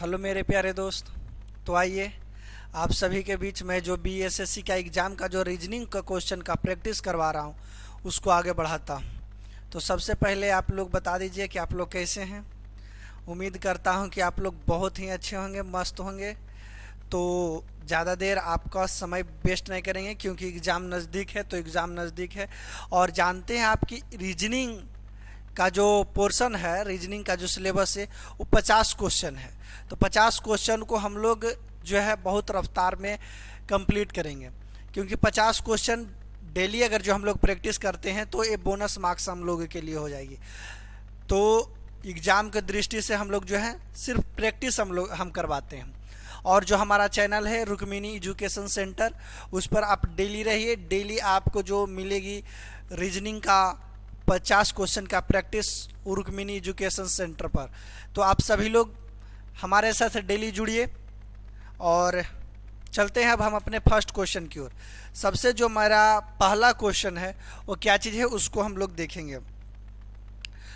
Hello मेरे प्यारे दोस्त। तो आइए आप सभी के बीच में जो बीएसएससी का एग्ज़ाम का जो रीजनिंग का क्वेश्चन का प्रैक्टिस करवा रहा हूँ उसको आगे बढ़ाता हूँ। तो सबसे पहले आप लोग बता दीजिए कि आप लोग कैसे हैं। उम्मीद करता हूँ कि आप लोग बहुत ही अच्छे होंगे, मस्त होंगे। तो ज़्यादा देर आपका समय वेस्ट नहीं करेंगे क्योंकि एग्ज़ाम नज़दीक है। तो एग्ज़ाम नज़दीक है और जानते हैं आपकी रीजनिंग का जो पोर्शन है, रीजनिंग का जो सिलेबस है वो 50 क्वेश्चन है। तो 50 क्वेश्चन को हम लोग जो है बहुत रफ्तार में कंप्लीट करेंगे क्योंकि 50 क्वेश्चन डेली अगर जो हम लोग प्रैक्टिस करते हैं तो ये बोनस मार्क्स हम लोगों के लिए हो जाएगी। तो एग्ज़ाम की दृष्टि से हम लोग जो है सिर्फ प्रैक्टिस हम करवाते हैं। और जो हमारा चैनल है रुक्मिणी एजुकेशन सेंटर, उस पर आप डेली रहिए। डेली आपको जो मिलेगी रीजनिंग का 50 क्वेश्चन का प्रैक्टिस रुक्मिणी एजुकेशन सेंटर पर। तो आप सभी लोग हमारे साथ डेली जुड़िए और चलते हैं अब हम अपने फर्स्ट क्वेश्चन की ओर। सबसे जो मेरा पहला क्वेश्चन है वो क्या चीज़ है उसको हम लोग देखेंगे।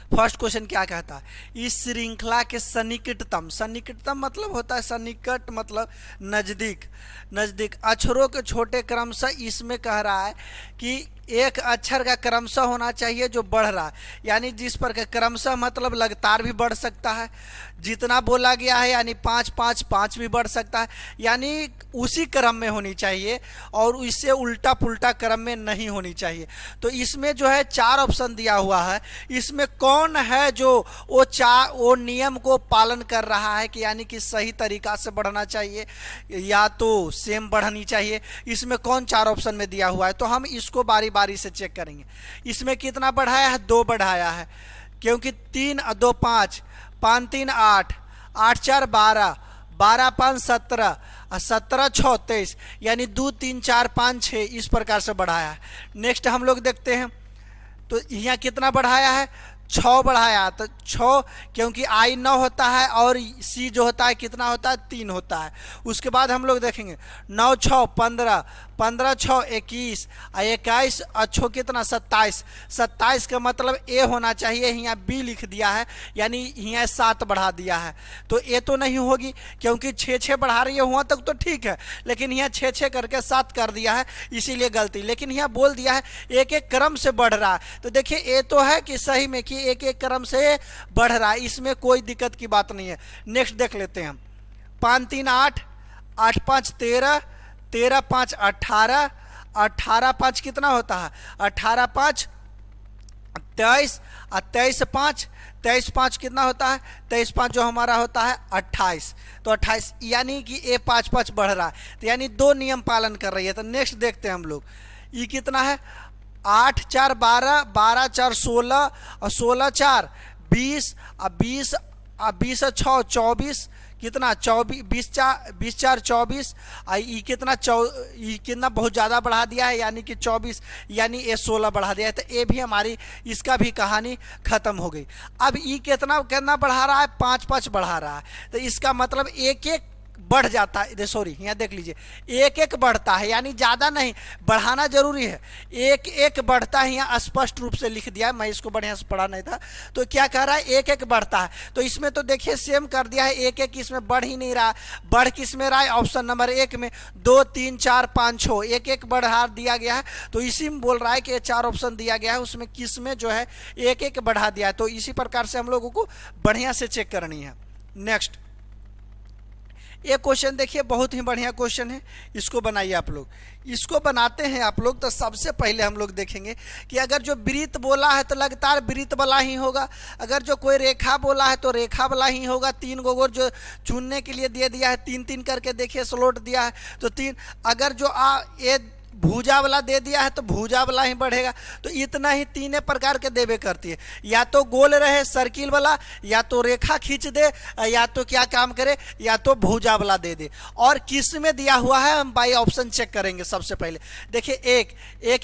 फर्स्ट क्वेश्चन क्या कहता है, इस श्रृंखला के सन्निकटतम, सन्निकटतम मतलब होता है सन्निकट मतलब नज़दीक, नज़दीक अक्षरों के छोटे क्रमशः इसमें कह रहा है कि एक अक्षर का क्रमशः होना चाहिए जो बढ़ रहा है। यानी जिस पर क्रमशः मतलब लगातार भी बढ़ सकता है, जितना बोला गया है यानी 5 5 5 भी बढ़ सकता है, यानी उसी क्रम में होनी चाहिए और इससे उल्टा पुल्टा क्रम में नहीं होनी चाहिए। तो इसमें जो है 4 ऑप्शन दिया हुआ है। इसमें कौन है जो वो नियम को पालन कर रहा है कि यानी कि सही तरीका से बढ़ना चाहिए या तो सेम बढ़नी चाहिए। इसमें कौन 4 ऑप्शन में दिया हुआ है तो हम इसको बारी बारी से चेक करेंगे। इसमें कितना बढ़ाया है, 2 बढ़ाया है क्योंकि 3 2 5 5 3 8 8 4 12 12 5 17 17 6 23 यानी 2 3 4 5 6 इस प्रकार से बढ़ाया है। नेक्स्ट हम लोग देखते हैं तो यहाँ कितना बढ़ाया है, 6 बढ़ाया। तो 6 क्योंकि आई 9 होता है और सी जो होता है कितना होता है, 3 होता है। उसके बाद हम लोग देखेंगे 9 6 15 15 6 21 21 अच्छो कितना 27 27 का मतलब ए होना चाहिए, यहाँ बी लिख दिया है यानी यहाँ 7 बढ़ा दिया है। तो ए तो नहीं होगी क्योंकि 6 6 बढ़ा रही है, हुआ तक तो ठीक है, लेकिन यहाँ 6 6 करके 7 कर दिया है इसीलिए गलती। लेकिन यहाँ बोल दिया है एक एक क्रम से बढ़ रहा है। तो देखिए ए तो है कि सही में कि एक एक क्रम से बढ़ रहा है, इसमें कोई दिक्कत की बात नहीं है। नेक्स्ट देख लेते हैं हम 5 3 8 8 5 13 13 5 18 18 5 कितना होता है, 18 5 23 और 23 5 23 5 कितना होता है, 23 5 जो हमारा होता है 28। तो 28 यानी कि ए 5 5 बढ़ रहा है, तो यानी 2 नियम पालन कर रही है। तो नेक्स्ट देखते हैं हम लोग ये कितना है, 8 4 12 12 4 16 और 16 4 20 और 20 और 20 6 24 कितना 24 20 4 24 और ई कितना बहुत ज़्यादा बढ़ा दिया है यानी कि 24 यानी ए 16 बढ़ा दिया है। तो ए भी हमारी इसका भी कहानी ख़त्म हो गई। अब ई कितना कितना बढ़ा रहा है, 5 5 बढ़ा रहा है। तो इसका मतलब एक एक बढ़ जाता है, सॉरी यहाँ देख लीजिए एक एक बढ़ता है यानी ज़्यादा नहीं, बढ़ाना जरूरी है, एक एक बढ़ता है। यहाँ स्पष्ट रूप से लिख दिया है, मैं इसको बढ़िया से पढ़ा नहीं था। तो क्या कह रहा है, एक एक बढ़ता है। तो इसमें तो देखिए सेम कर दिया है, एक एक इसमें बढ़ ही नहीं रहा। बढ़ किस में रहा है, ऑप्शन नंबर 1 में 2 3 4 5 6 एक एक बढ़ा दिया गया है। तो इसी में बोल रहा है कि 4 ऑप्शन दिया गया है उसमें किस में जो है एक एक बढ़ा दिया है। तो इसी प्रकार से हम लोगों को बढ़िया से चेक करनी है। नेक्स्ट ये क्वेश्चन देखिए बहुत ही बढ़िया क्वेश्चन है, इसको बनाइए आप लोग। इसको बनाते हैं आप लोग तो सबसे पहले हम लोग देखेंगे कि अगर जो वृत्त बोला है तो लगातार वृत्त वाला ही होगा, अगर जो कोई रेखा बोला है तो रेखा वाला ही होगा। 3 गोगर जो चुनने के लिए दे दिया है, 3 3 करके देखिए स्लोट दिया है तो 3। अगर जो ये भुजा वाला दे दिया है तो भुजा वाला ही बढ़ेगा। तो इतना ही 3 प्रकार के देवे करती है, या तो गोल रहे सर्किल वाला, या तो रेखा खींच दे, या तो क्या काम करे, या तो भुजा वाला दे दे। और किस में दिया हुआ है हम बाई ऑप्शन चेक करेंगे। सबसे पहले देखिए एक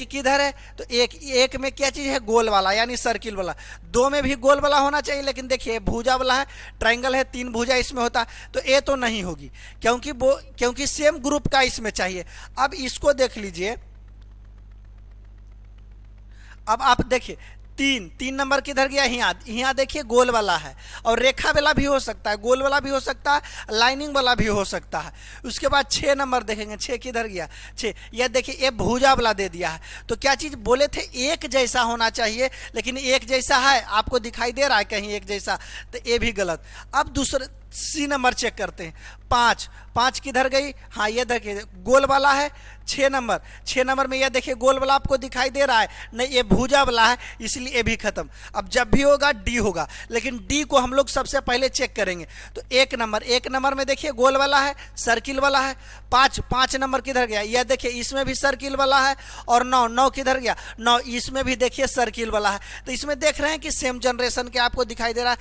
किधर है, तो एक में क्या चीज़ है, गोल वाला यानी सर्किल वाला। 2 में भी गोल वाला होना चाहिए, लेकिन देखिए भुजा वाला है, ट्राइंगल है, 3 भुजा इसमें होता तो ए तो नहीं होगी क्योंकि सेम ग्रुप का इसमें चाहिए। अब इसको देख लीजिए, अब आप देखिए तीन नंबर किधर गया, यहाँ यहाँ देखिए गोल वाला है, और रेखा वाला भी हो सकता है, गोल वाला भी हो सकता है, लाइनिंग वाला भी हो सकता है। उसके बाद 6 नंबर देखेंगे, 6 किधर गया, 6, यह देखिए ये भुजा वाला दे दिया है। तो क्या चीज़ बोले थे, एक जैसा होना चाहिए, लेकिन एक जैसा है, आपको दिखाई दे रहा है कहीं एक जैसा, तो ये भी गलत। अब दूसरे सी नंबर चेक करते हैं, 5 किधर गई, हाँ ये देखिए गोल वाला है। 6 नंबर में यह देखिए गोल वाला आपको दिखाई दे रहा है, नहीं ये भुजा वाला है, इसलिए ये भी खत्म। अब जब भी होगा डी होगा, लेकिन डी को हम लोग सबसे पहले चेक करेंगे। तो 1 नंबर में देखिए गोल वाला है, सर्किल वाला है। 5 नंबर किधर गया, यह देखिए इसमें भी सर्किल वाला है। और 9 किधर गया, 9 इसमें भी देखिए सर्किल वाला है। तो इसमें देख रहे हैं कि सेम जनरेशन के आपको दिखाई दे रहा है,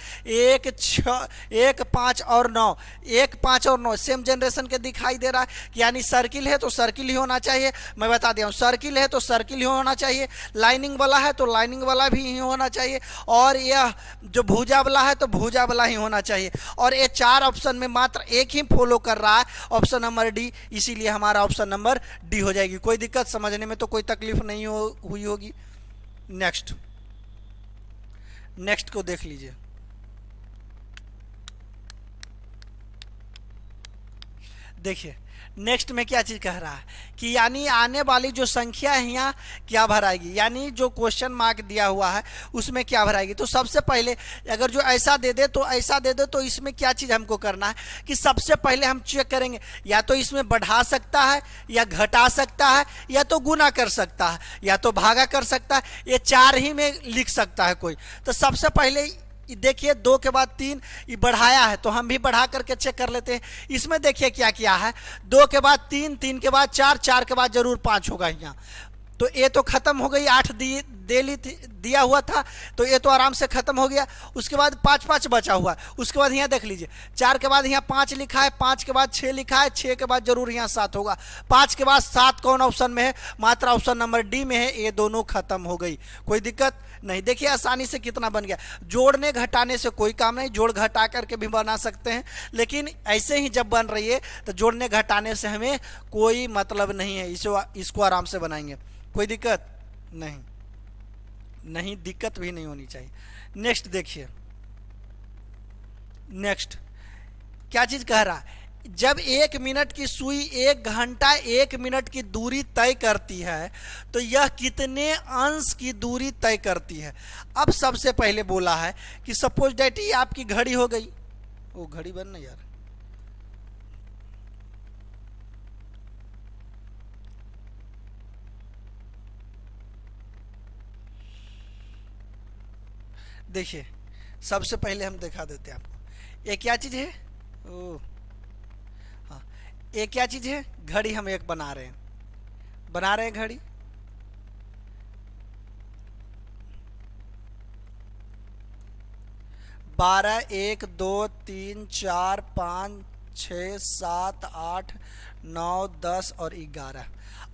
1, 5 और 9, 1, 5 और 9 सेम जनरेशन के दिखाई दे रहा है। यानी सर्किल है तो सर्किल ही होना चाहिए, मैं बता दिया हूँ, सर्किल है तो सर्किल ही होना चाहिए, लाइनिंग वाला है तो लाइनिंग वाला भी ही होना चाहिए, और यह जो भुजा वाला है तो भुजा वाला ही होना चाहिए। और ये 4 ऑप्शन में मात्र एक ही फॉलो कर रहा है, ऑप्शन नंबर डी, इसीलिए हमारा ऑप्शन नंबर डी हो जाएगी। कोई दिक्कत, समझने में तो कोई तकलीफ नहीं हुई होगी। नेक्स्ट को देख लीजिए। देखिए नेक्स्ट में क्या चीज़ कह रहा है कि यानी आने वाली जो संख्या है यहाँ क्या भराएगी, यानी जो क्वेश्चन मार्क दिया हुआ है उसमें क्या भराएगी। तो सबसे पहले अगर जो ऐसा दे दे तो इसमें क्या चीज़ हमको करना है कि सबसे पहले हम चेक करेंगे, या तो इसमें बढ़ा सकता है, या घटा सकता है, या तो गुना कर सकता है, या तो भागा कर सकता है, ये 4 ही में लिख सकता है कोई। तो सबसे पहले देखिए 2 के बाद 3 ये बढ़ाया है, तो हम भी बढ़ा करके चेक कर लेते हैं। इसमें देखिए क्या किया है, 2 के बाद 3, 3 के बाद 4, 4 के बाद जरूर 5 होगा यहाँ। तो ये तो खत्म हो गई, 8 दिया हुआ था, तो ये तो आराम से खत्म हो गया। उसके बाद 5 बचा हुआ, उसके बाद यहाँ देख लीजिए 4 के बाद यहाँ 5 लिखा है, 5 के बाद 6 लिखा है, 6 के बाद जरूर यहाँ 7 होगा, 5 के बाद 7 कौन ऑप्शन में है, मात्र ऑप्शन नंबर डी में है। ये दोनों खत्म हो गई, कोई दिक्कत नहीं। देखिए आसानी से कितना बन गया, जोड़ने घटाने से कोई काम नहीं, जोड़ घटा करके भी बना सकते हैं, लेकिन ऐसे ही जब बन रही है तो जोड़ने घटाने से हमें कोई मतलब नहीं है, इसको आराम से बनाएंगे, कोई दिक्कत नहीं, दिक्कत भी नहीं होनी चाहिए। नेक्स्ट देखिए, नेक्स्ट क्या चीज कह रहा है, जब 1 मिनट की सुई 1 घंटा 1 मिनट की दूरी तय करती है तो यह कितने अंश की दूरी तय करती है। अब सबसे पहले बोला है कि सपोज डेट ये आपकी घड़ी हो गई, वो घड़ी बन ना यार, देखिए सबसे पहले हम दिखा देते हैं आपको, ये क्या चीज़ है, ओ हाँ, ये क्या चीज़ है, घड़ी हम एक बना रहे हैं घड़ी। बारह, 1, 2, 3, 4, 5, 6, 7, 8, 9, 10 और 11।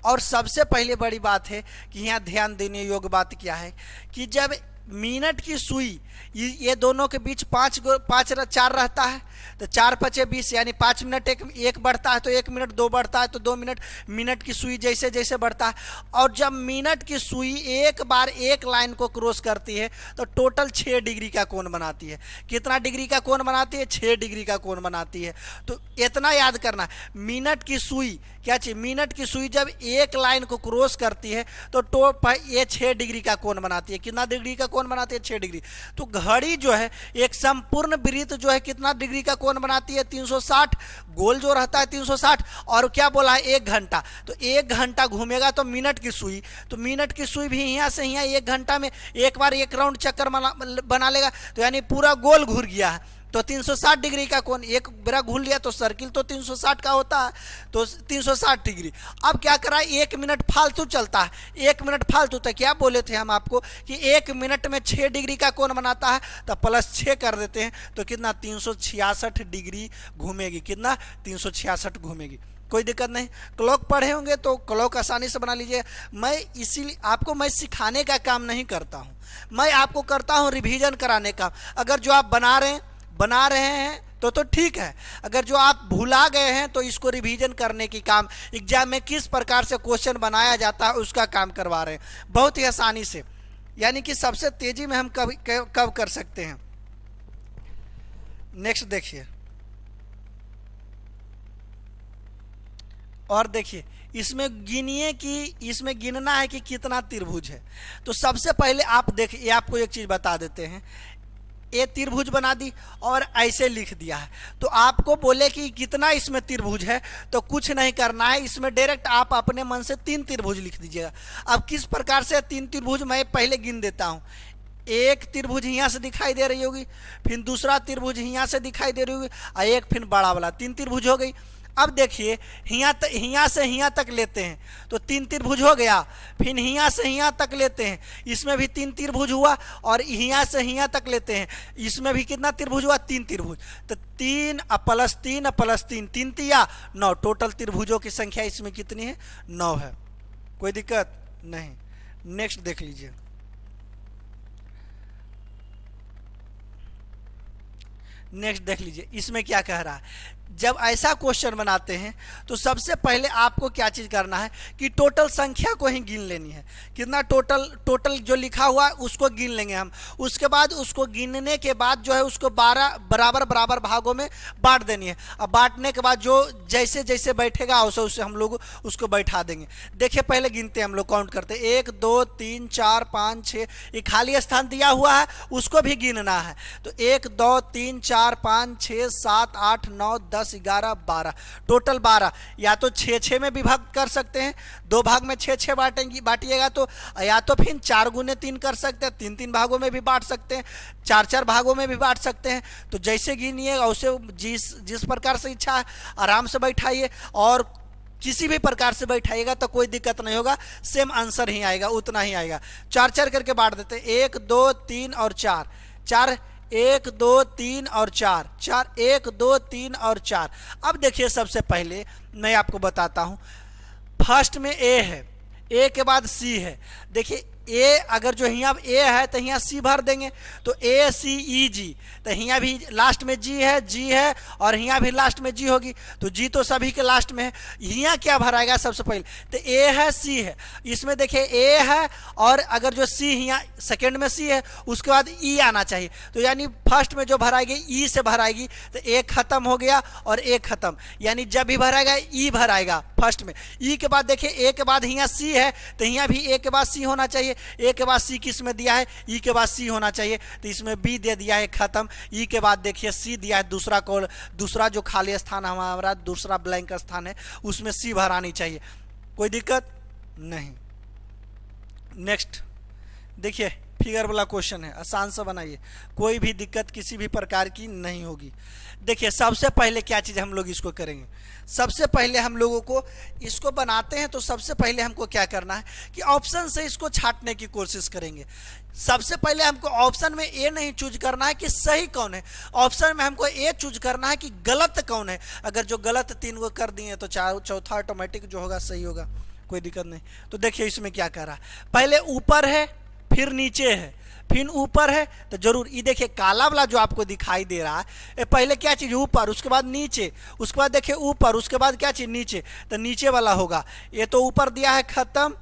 और सबसे पहले बड़ी बात है कि यहाँ ध्यान देने योग्य बात क्या है कि जब मिनट की सुई ये दोनों के बीच 4 रहता है, तो 4 5 20, यानी 5 मिनट एक बढ़ता है तो 1 मिनट 2 बढ़ता है तो 2 मिनट, मिनट की सुई जैसे जैसे बढ़ता है। और जब मिनट की सुई एक बार एक लाइन को क्रॉस करती है तो टोटल 6 डिग्री का कोण बनाती है। कितना डिग्री का कोण बनाती है, 6 डिग्री का कोण बनाती है। तो इतना याद करना, मिनट की सुई क्या चाहिए, मिनट की सुई जब एक लाइन को क्रॉस करती है तो ये 6 डिग्री का कोण बनाती है। कितना डिग्री का कोण बनाती है, 6 डिग्री। तो घड़ी जो है एक संपूर्ण वृत्त जो है कितना डिग्री का कोण बनाती है, 360। गोल जो रहता है 360, और क्या बोला है 1 घंटा, तो 1 घंटा घूमेगा तो मिनट की सुई, तो मिनट की सुई भी यहाँ से यहाँ 1 घंटा में एक बार 1 राउंड चक्कर बना लेगा, तो यानी पूरा गोल घूर गया है। तो 360 डिग्री का कोण एक बेरा घूर लिया, तो सर्किल तो 360 का होता है, तो 360 डिग्री। अब क्या करा, 1 मिनट फालतू चलता है, 1 मिनट फालतू। तो क्या बोले थे हम आपको कि 1 मिनट में 6 डिग्री का कोण बनाता है, तो +6 कर देते हैं, तो कितना 366 डिग्री घूमेगी, कितना 366 घूमेगी। कोई दिक्कत नहीं, क्लॉक पढ़े होंगे तो क्लॉक आसानी से बना लीजिए। मैं इसीलिए आपको मैं सिखाने का काम नहीं करता हूँ, मैं आपको करता हूँ रिवीजन कराने का। अगर जो आप बना रहे हैं तो ठीक है, अगर जो आप भुला गए हैं तो इसको रिवीजन करने की काम, एग्जाम में किस प्रकार से क्वेश्चन बनाया जाता है उसका काम करवा रहे हैं, बहुत ही आसानी से। यानी कि सबसे तेजी में हम कब कर सकते हैं। नेक्स्ट देखिए, और देखिए इसमें गिनिए कि इसमें गिनना है कि कितना त्रिभुज है। तो सबसे पहले आप देखिए, आपको एक चीज बता देते हैं, ये त्रिभुज बना दी और ऐसे लिख दिया है। तो आपको बोले कि कितना इसमें त्रिभुज है, तो कुछ नहीं करना है, इसमें डायरेक्ट आप अपने मन से 3 त्रिभुज लिख दीजिएगा। अब किस प्रकार से 3 त्रिभुज मैं पहले गिन देता हूँ। एक त्रिभुज यहाँ से दिखाई दे रही होगी, फिर दूसरा त्रिभुज यहाँ से दिखाई दे रही होगी, और एक फिर बड़ा वाला, 3 त्रिभुज हो गई। अब देखिए यहाँ से यहाँ तक लेते हैं तो 3 त्रिभुज हो गया, फिर यहाँ से यहाँ तक लेते हैं, इसमें भी 3 त्रिभुज हुआ, और यहाँ से यहाँ तक लेते हैं, इसमें भी कितना त्रिभुज हुआ, 3 त्रिभुज। तो 3 प्लस 3 प्लस 3, 3 तिया 9, टोटल त्रिभुजों की संख्या इसमें कितनी है, 9 है। कोई दिक्कत नहीं। नेक्स्ट देख लीजिए, नेक्स्ट देख लीजिए इसमें क्या कह रहा है। जब ऐसा क्वेश्चन बनाते हैं तो सबसे पहले आपको क्या चीज़ करना है कि टोटल संख्या को ही गिन लेनी है। कितना टोटल जो लिखा हुआ है उसको गिन लेंगे हम। उसके बाद उसको गिनने के बाद जो है उसको 12 बराबर भागों में बांट देनी है। अब बांटने के बाद जो जैसे जैसे बैठेगा वैसे उससे हम लोग उसको बैठा देंगे। देखिए पहले गिनते हैं हम लोग, काउंट करते हैं, 1 2 3 4 5 6। ये खाली स्थान दिया हुआ है उसको भी गिनना है। तो 1 2 3 4 5 6 7 8 9 10 11 12, टोटल 12। या तो 6 में विभाग कर सकते हैं, 2 भाग में 6 बांटिएगा, तो या तो फिर 4 गुने 3 कर सकते हैं, 3 भागों में भी बांट सकते हैं, 4 भागों में भी बांट सकते हैं। तो जैसे गिनिए वैसे जिस प्रकार से इच्छा है आराम से बैठाइए, और किसी भी प्रकार से बैठाइएगा तो कोई दिक्कत नहीं होगा, सेम आंसर ही आएगा, उतना ही आएगा। 4 करके बांट देते हैं, 1 2 3 और 4, 1 2 3 और 4, 1 2 3 और 4। अब देखिए सबसे पहले मैं आपको बताता हूं, फर्स्ट में ए है, ए के बाद सी है। देखिए ए अगर जो यहाँ ए है तो यहाँ सी भर देंगे, तो ए सी ई जी, तो यहाँ भी लास्ट में जी है और यहाँ भी लास्ट में जी होगी, तो जी तो सभी के लास्ट में है। यहाँ क्या भराएगा सबसे पहले, तो ए है सी है, इसमें देखिए ए है, और अगर जो सी यहाँ सेकेंड में सी है उसके बाद ई आना चाहिए, तो यानी फर्स्ट में जो भराएगी ई से भराएगी, तो ए खत्म हो गया और ए खत्म, यानी जब भी भराएगा ई भराएगा फर्स्ट में। ई के बाद देखिए ए के बाद यहाँ सी है, तो यहाँ भी ए के बाद सी होना चाहिए, ए के बाद सी किस में दिया है, ई के बाद सी होना चाहिए, तो इसमें बी दे दिया है, खत्म। ई के बाद देखिए सी दिया है, दूसरा जो खाली स्थान हमारा दूसरा ब्लैंक स्थान है उसमें सी भरानी चाहिए, कोई दिक्कत नहीं। नेक्स्ट देखिए फिगर वाला क्वेश्चन है, आसान से बनाइए, कोई भी दिक्कत किसी भी प्रकार की नहीं होगी। देखिए सबसे पहले क्या चीज़ हम लोग इसको करेंगे, सबसे पहले हम लोगों को इसको बनाते हैं तो सबसे पहले हमको क्या करना है कि ऑप्शन से इसको छांटने की कोशिश करेंगे। सबसे पहले हमको ऑप्शन में ए नहीं चूज करना है कि सही कौन है, ऑप्शन में हमको ए चूज करना है कि गलत कौन है। अगर जो गलत 3 को कर दिए तो चौथा ऑटोमेटिक जो होगा सही होगा, कोई दिक्कत नहीं। तो देखिए इसमें क्या कर रहा है, पहले ऊपर है फिर नीचे है फिर ऊपर है, तो जरूर ये देखिए काला वाला जो आपको दिखाई दे रहा है पहले क्या चीज़ ऊपर, उसके बाद नीचे, उसके बाद देखिए ऊपर, उसके बाद क्या चीज़ नीचे, तो नीचे वाला होगा। ये तो ऊपर दिया है खत्म,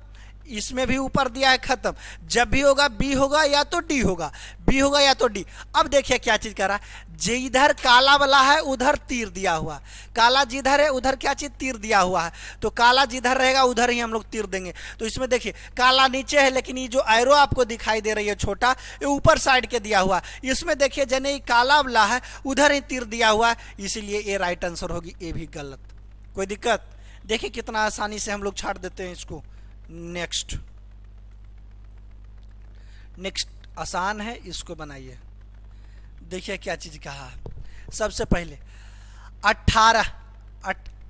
इसमें भी ऊपर दिया है खत्म, जब भी होगा बी होगा या तो डी होगा, बी होगा या तो डी। अब देखिए क्या चीज कर रहा है, जिधर काला वाला है उधर तीर दिया हुआ, काला जिधर है उधर क्या चीज तीर दिया हुआ है, तो काला जिधर रहेगा उधर ही हम लोग तीर देंगे। तो इसमें देखिए काला नीचे है, लेकिन ये जो एरो आपको दिखाई दे रही है छोटा, ये ऊपर साइड के दिया हुआ है। इसमें देखिए जने ये काला वाला है उधर ही तीर दिया हुआ है, इसीलिए ये राइट आंसर होगी, ये भी गलत, कोई दिक्कत। देखिए कितना आसानी से हम लोग छाट देते हैं इसको। नेक्स्ट आसान है, इसको बनाइए। देखिए क्या चीज कहा, सबसे पहले 18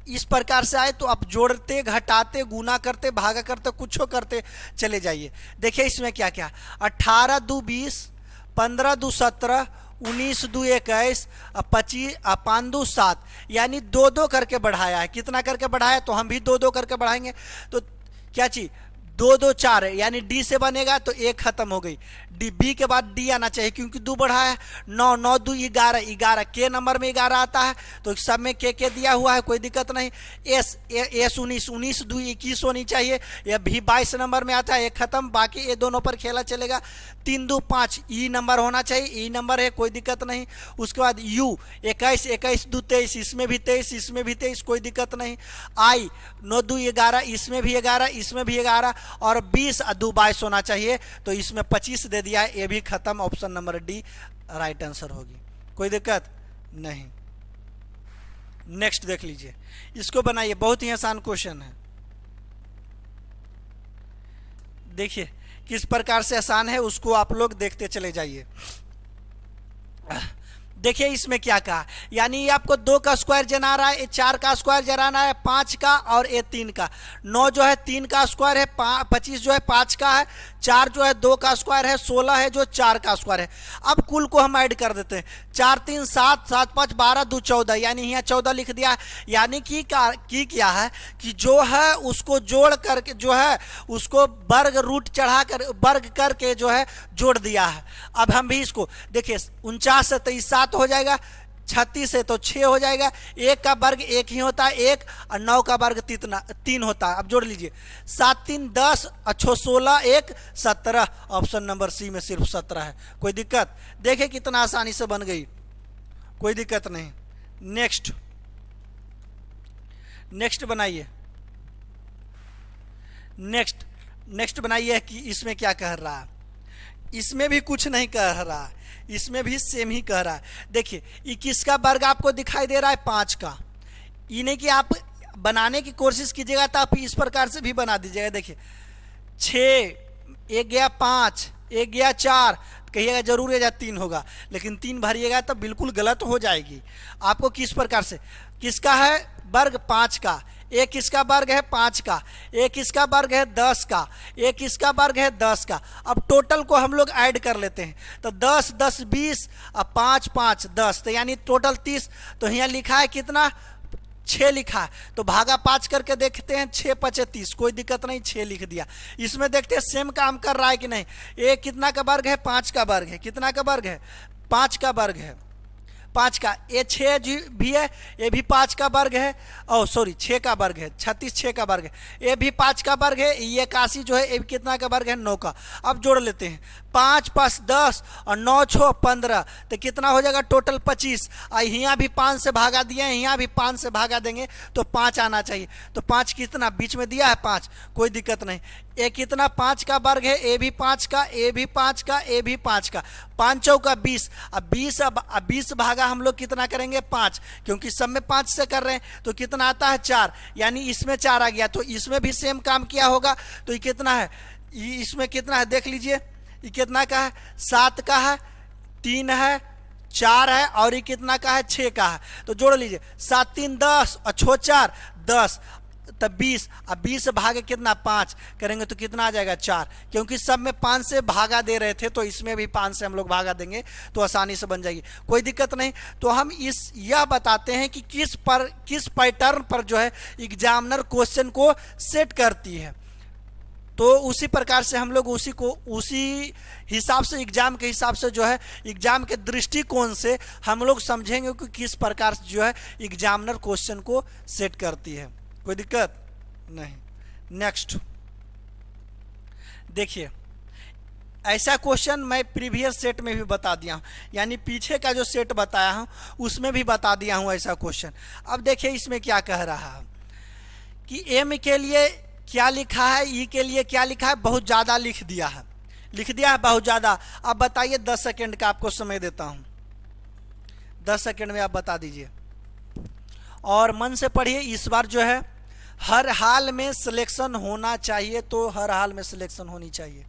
इस प्रकार से आए तो आप जोड़ते घटाते गुना करते भागा करते कुछ करते चले जाइए। देखिए इसमें क्या क्या, 18 2 20, 15 2 17, 19 2 21, 25 5 2 7, यानी 2 2 करके बढ़ाया है। कितना करके बढ़ाया, तो हम भी 2 2 करके बढ़ाएंगे। तो क्या चीज दो दो चार है, यानी डी से बनेगा तो एक खत्म हो गई। डी बी के बाद डी आना चाहिए क्योंकि दो बढ़ा है। 9 9 2 11, 11 के नंबर में 11 आता है तो सब में के दिया हुआ है, कोई दिक्कत नहीं। एस 19, 19 2 21 होनी चाहिए। यह भी 22 नंबर में आता है, एक खत्म, बाकी ये दोनों पर खेला चलेगा। 3 2 5 ई नंबर होना चाहिए, ई नंबर है, कोई दिक्कत नहीं। उसके बाद यू 21, 21 2 23, इसमें भी 23, इसमें भी 23, कोई दिक्कत नहीं। आई 9 2 11, इसमें भी 11, इसमें भी 11, और 20 2 22 होना चाहिए तो इसमें 25 दे दिया है, ये भी खत्म। Option number D right answer होगी, कोई दिक्कत नहीं। नेक्स्ट देख लीजिए, इसको बनाइए, बहुत ही आसान क्वेश्चन है। देखिए किस प्रकार से आसान है, उसको आप लोग देखते चले जाइए। देखिए इसमें क्या कहा, यानी ये आपको 2 का स्क्वायर जना रहा है, ये 4 का स्क्वायर जनाना है, 5 का, और ये 3 का। 9 जो है 3 का स्क्वायर है, 25 जो है 5 का है, 4 जो है 2 का स्क्वायर है, 16 है जो 4 का स्क्वायर है। अब कुल को हम ऐड कर देते हैं, 4 3 7, 7 5 12, 2 14, यानी यहाँ 14 लिख दिया। यानी कि क्या है कि जो है उसको जोड़ करके जो है उसको वर्ग रूट चढ़ा कर वर्ग करके जो है जोड़ दिया है। अब हम भी इसको देखिए, 49 से 23 7 हो जाएगा, 36 से तो 6 हो जाएगा, 1 का वर्ग 1 ही होता है 1, और 9 का वर्ग 3 होता है। अब जोड़ लीजिए, 7 3 10, 16 1 17, ऑप्शन नंबर सी में सिर्फ 17 है, कोई दिक्कत। देखिए कितना आसानी से बन गई, कोई दिक्कत नहीं। नेक्स्ट बनाइए, नेक्स्ट बनाइए कि इसमें क्या कह रहा है। इसमें भी कुछ नहीं कह रहा है, इसमें भी सेम ही कह रहा है। देखिए 21 का वर्ग आपको दिखाई दे रहा है 5 का, इन्हें कि आप बनाने की कोशिश कीजिएगा तो आप इस प्रकार से भी बना दीजिएगा। देखिए 6 1 गया 5, 1 गया 4, कहिएगा जरूर ये 3 होगा, लेकिन 3 भरिएगा तो बिल्कुल गलत हो जाएगी। आपको किस प्रकार से, किसका है वर्ग 5 का, एक किसका वर्ग है 5 का, एक किसका वर्ग है 10 का, एक किसका वर्ग है 10 का। अब टोटल को हम लोग ऐड कर लेते हैं तो 10 10 20, अब 5 5 10, तो यानी टोटल 30। तो यहाँ लिखा है कितना, 6 लिखा है, तो भागा 5 करके देखते हैं, 6 5 30, कोई दिक्कत नहीं, 6 लिख दिया। इसमें देखते हैं सेम काम कर रहा है कि नहीं। एक कितना का वर्ग है 5 का वर्ग है, कितना का वर्ग है 5 का वर्ग है, 5 का। ये 6 भी है, ये भी 5 का वर्ग है, ओ सॉरी 6 का वर्ग है, 36 6 का वर्ग है, ये भी 5 का वर्ग है, ये 81 जो है ये कितना का वर्ग है 9 का। अब जोड़ लेते हैं, 5 5 10 और 9 6 15, तो कितना हो जाएगा टोटल 25। यहाँ भी 5 से भागा दिए हैं, यहाँ भी 5 से भागा देंगे तो 5 आना चाहिए। तो 5 कितना बीच में दिया है 5, कोई दिक्कत नहीं। ए कितना 5 का वर्ग है, ए भी 5 का, ए भी 5 का, ए भी 5 का, 5 चौका 20। अब 20 भागा हम लोग कितना करेंगे 5, क्योंकि सब में 5 से कर रहे हैं तो कितना आता है 4, यानी इसमें 4 आ गया। तो इसमें भी सेम काम किया होगा, तो ये कितना है, इसमें कितना है देख लीजिए, ये कितना का है 7 का है, 3 है, 4 है, और ये कितना का है 6 का है। तो जोड़ लीजिए, 7 3 10 और 6 4 10, तब 20। अब 20 भागे कितना 5 करेंगे तो कितना आ जाएगा 4, क्योंकि सब में 5 से भागा दे रहे थे तो इसमें भी 5 से हम लोग भागा देंगे तो आसानी से बन जाएगी, कोई दिक्कत नहीं। तो हम यह बताते हैं कि किस पैटर्न पर जो है एग्जामिनर क्वेश्चन को सेट करती है। तो उसी प्रकार से हम लोग उसी हिसाब से एग्जाम के हिसाब से जो है एग्जाम के दृष्टिकोण से हम लोग समझेंगे कि किस प्रकार से जो है एग्जामिनर क्वेश्चन को सेट करती है, कोई दिक्कत नहीं। नेक्स्ट देखिए, ऐसा क्वेश्चन मैं प्रीवियस सेट में भी बता दिया हूँ, यानी पीछे का जो सेट बताया हूँ उसमें भी बता दिया हूँ ऐसा क्वेश्चन। अब देखिए इसमें क्या कह रहा है कि एम के लिए क्या लिखा है, ई के लिए क्या लिखा है, बहुत ज़्यादा लिख दिया है बहुत ज़्यादा। अब बताइए 10 सेकेंड का आपको समय देता हूँ, 10 सेकेंड में आप बता दीजिए और मन से पढ़िए। इस बार जो है हर हाल में सिलेक्शन होना चाहिए, तो हर हाल में सिलेक्शन होनी चाहिए।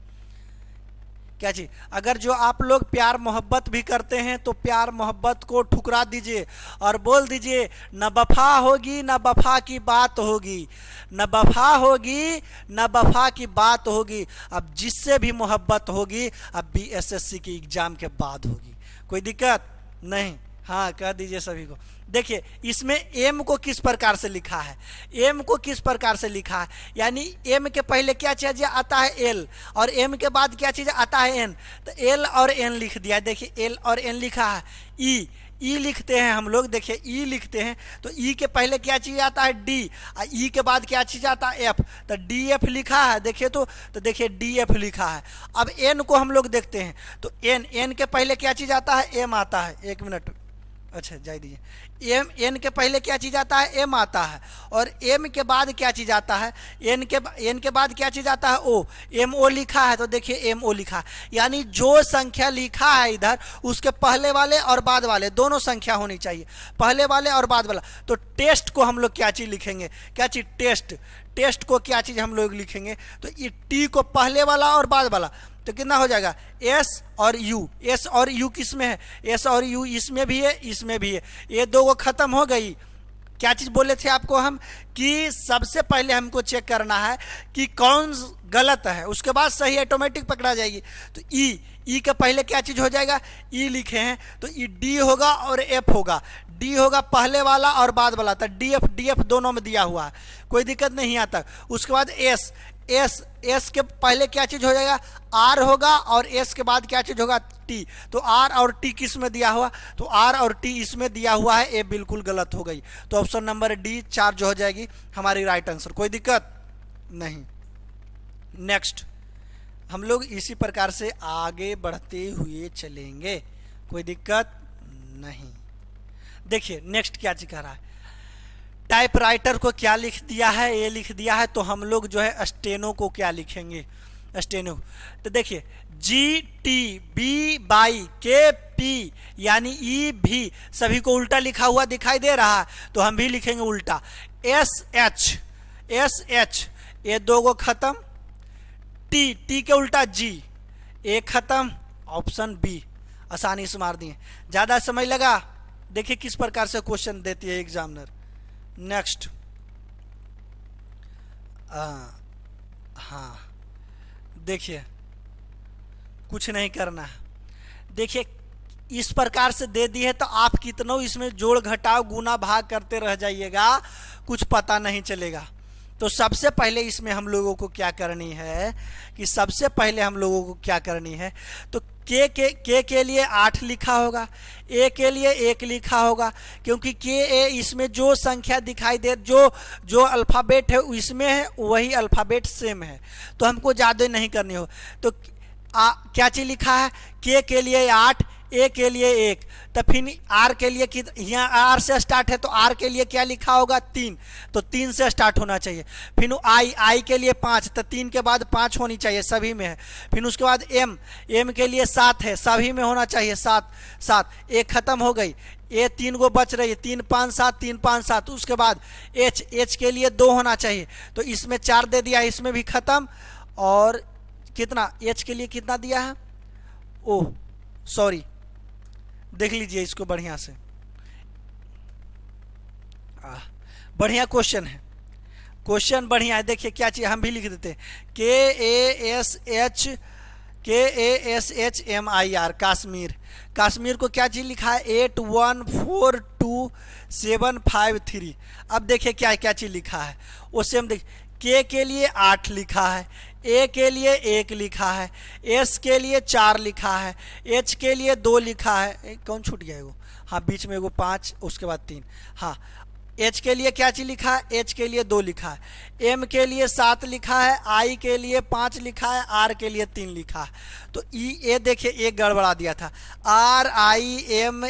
क्या जी, अगर जो आप लोग प्यार मोहब्बत भी करते हैं तो प्यार मोहब्बत को ठुकरा दीजिए और बोल दीजिए न वफा होगी न वफा की बात होगी, न वफा होगी न वफा की बात होगी। अब जिससे भी मोहब्बत होगी अब BSSC की एग्जाम के बाद होगी, कोई दिक्कत नहीं। हाँ कह दीजिए सभी को। देखिए इसमें एम को किस प्रकार से लिखा है, एम को किस प्रकार से लिखा है, यानी एम के पहले क्या चीज़ आता है एल, और एम के बाद क्या चीज़ आता है एन, तो एल और एन लिख दिया। देखिए एल और एन लिखा है। ई, ई लिखते हैं हम लोग, देखिए ई लिखते हैं तो ई के पहले क्या चीज़ आता है डी, और ई के बाद क्या चीज़ आता है एफ, तो डी एफ लिखा है। देखिए तो देखिए डी एफ लिखा है। अब एन को हम लोग देखते हैं तो एन, एन के पहले क्या चीज़ आता है एम आता है। एक मिनट, अच्छा जाए दीजिए। एम, एन के पहले क्या चीज़ आता है एम आता है, और एम के बाद क्या चीज़ आता है एन के बाद क्या चीज़ आता है ओ, एम ओ लिखा है तो देखिए एम ओ लिखा है। यानी जो संख्या लिखा है इधर उसके पहले वाले और बाद वाले दोनों संख्या होनी चाहिए, पहले वाले और बाद वाला। तो टेस्ट को हम लोग क्या चीज़ लिखेंगे, क्या चीज़ टेस्ट, टेस्ट को क्या चीज़ हम लोग लिखेंगे, तो ये टी को पहले वाला और बाद वाला, तो कितना हो जाएगा एस और यू। एस और यू किस में है, एस और यू इसमें भी है इसमें भी है, ये दो को खत्म हो गई। क्या चीज़ बोले थे आपको हम कि सबसे पहले हमको चेक करना है कि कौन गलत है, उसके बाद सही ऑटोमेटिक पकड़ा जाएगी। तो ई, ई के पहले क्या चीज़ हो जाएगा ई लिखे हैं तो ई डी होगा और एफ होगा। डी होगा पहले वाला और बाद वाला, तो डी एफ दोनों में दिया हुआ है, कोई दिक्कत नहीं आता। उसके बाद एस, एस, एस के पहले क्या चीज़ हो जाएगा आर होगा, और एस के बाद क्या चीज़ होगा टी। तो आर और टी किस में दिया हुआ, तो आर और टी इसमें दिया हुआ है, ये बिल्कुल गलत हो गई। तो ऑप्शन नंबर डी चार्ज हो जाएगी हमारी राइट आंसर, कोई दिक्कत नहीं। नेक्स्ट हम लोग इसी प्रकार से आगे बढ़ते हुए चलेंगे, कोई दिक्कत नहीं। देखिए नेक्स्ट क्या चीज कह रहा है, टाइपराइटर को क्या लिख दिया है, ये लिख दिया है, तो हम लोग जो है स्टेनो को क्या लिखेंगे, स्टेनो। तो देखिए जी टी बी बाई के पी यानी ई भी सभी को उल्टा लिखा हुआ दिखाई दे रहा है, तो हम भी लिखेंगे उल्टा। एस एच, एस एच ये दो को खत्म, टी, टी के उल्टा जी, एक खत्म, ऑप्शन बी आसानी से मार दिए। ज़्यादा समय लगा, देखिए किस प्रकार से क्वेश्चन देती है एग्जामिनर। नेक्स्ट हाँ देखिए कुछ नहीं करना है, देखिए इस प्रकार से दे दी है तो आप कितनों इसमें जोड़ घटाव गुना भाग करते रह जाइएगा, कुछ पता नहीं चलेगा। तो सबसे पहले इसमें हम लोगों को क्या करनी है कि सबसे पहले हम लोगों को क्या करनी है, तो के लिए 8 लिखा होगा, ए के लिए 1 लिखा होगा, क्योंकि के ए इसमें जो संख्या दिखाई दे, जो अल्फ़ाबेट है इसमें है वही अल्फ़ाबेट सेम है, तो हमको ज़्यादा नहीं करनी हो। तो क्या चीज़ लिखा है के लिए 8, ए के लिए 1, तो फिर आर के लिए यहाँ आर से स्टार्ट है तो आर के लिए क्या लिखा होगा 3, तो 3 से स्टार्ट होना चाहिए। फिर आई के लिए 5, तो 3 के बाद 5 होनी चाहिए, सभी में है। फिर उसके बाद एम के लिए 7 है, सभी में होना चाहिए 7, एक खत्म हो गई, ए 3 को बच रही है, 3 5 7, 3 5 7। उसके बाद एच के लिए 2 होना चाहिए, तो इसमें 4 दे दिया, इसमें भी खत्म। और कितना एच के लिए कितना दिया है, ओह सॉरी देख लीजिए इसको बढ़िया से, बढ़िया क्वेश्चन है, क्वेश्चन बढ़िया है। देखिए क्या चीज़ हम भी लिख देते हैं, KASHMIR कश्मीर, कश्मीर को क्या चीज़ लिखा है 8142 753। अब देखिए क्या क्या चीज़ लिखा है वो सेम देखिए, के लिए 8 लिखा है, ए के लिए 1 लिखा है, एस के लिए 4 लिखा है, एच के लिए 2 लिखा है, कौन छूट गया वो, हाँ बीच में वो 5 उसके बाद 3, हाँ एच के लिए क्या चीज़ लिखा है, एच के लिए 2 लिखा है, एम के लिए 7 लिखा है, आई के लिए 5 लिखा है, आर के लिए 3 लिखा है। तो ये देखिए एक गड़बड़ा दिया था, RIMSHA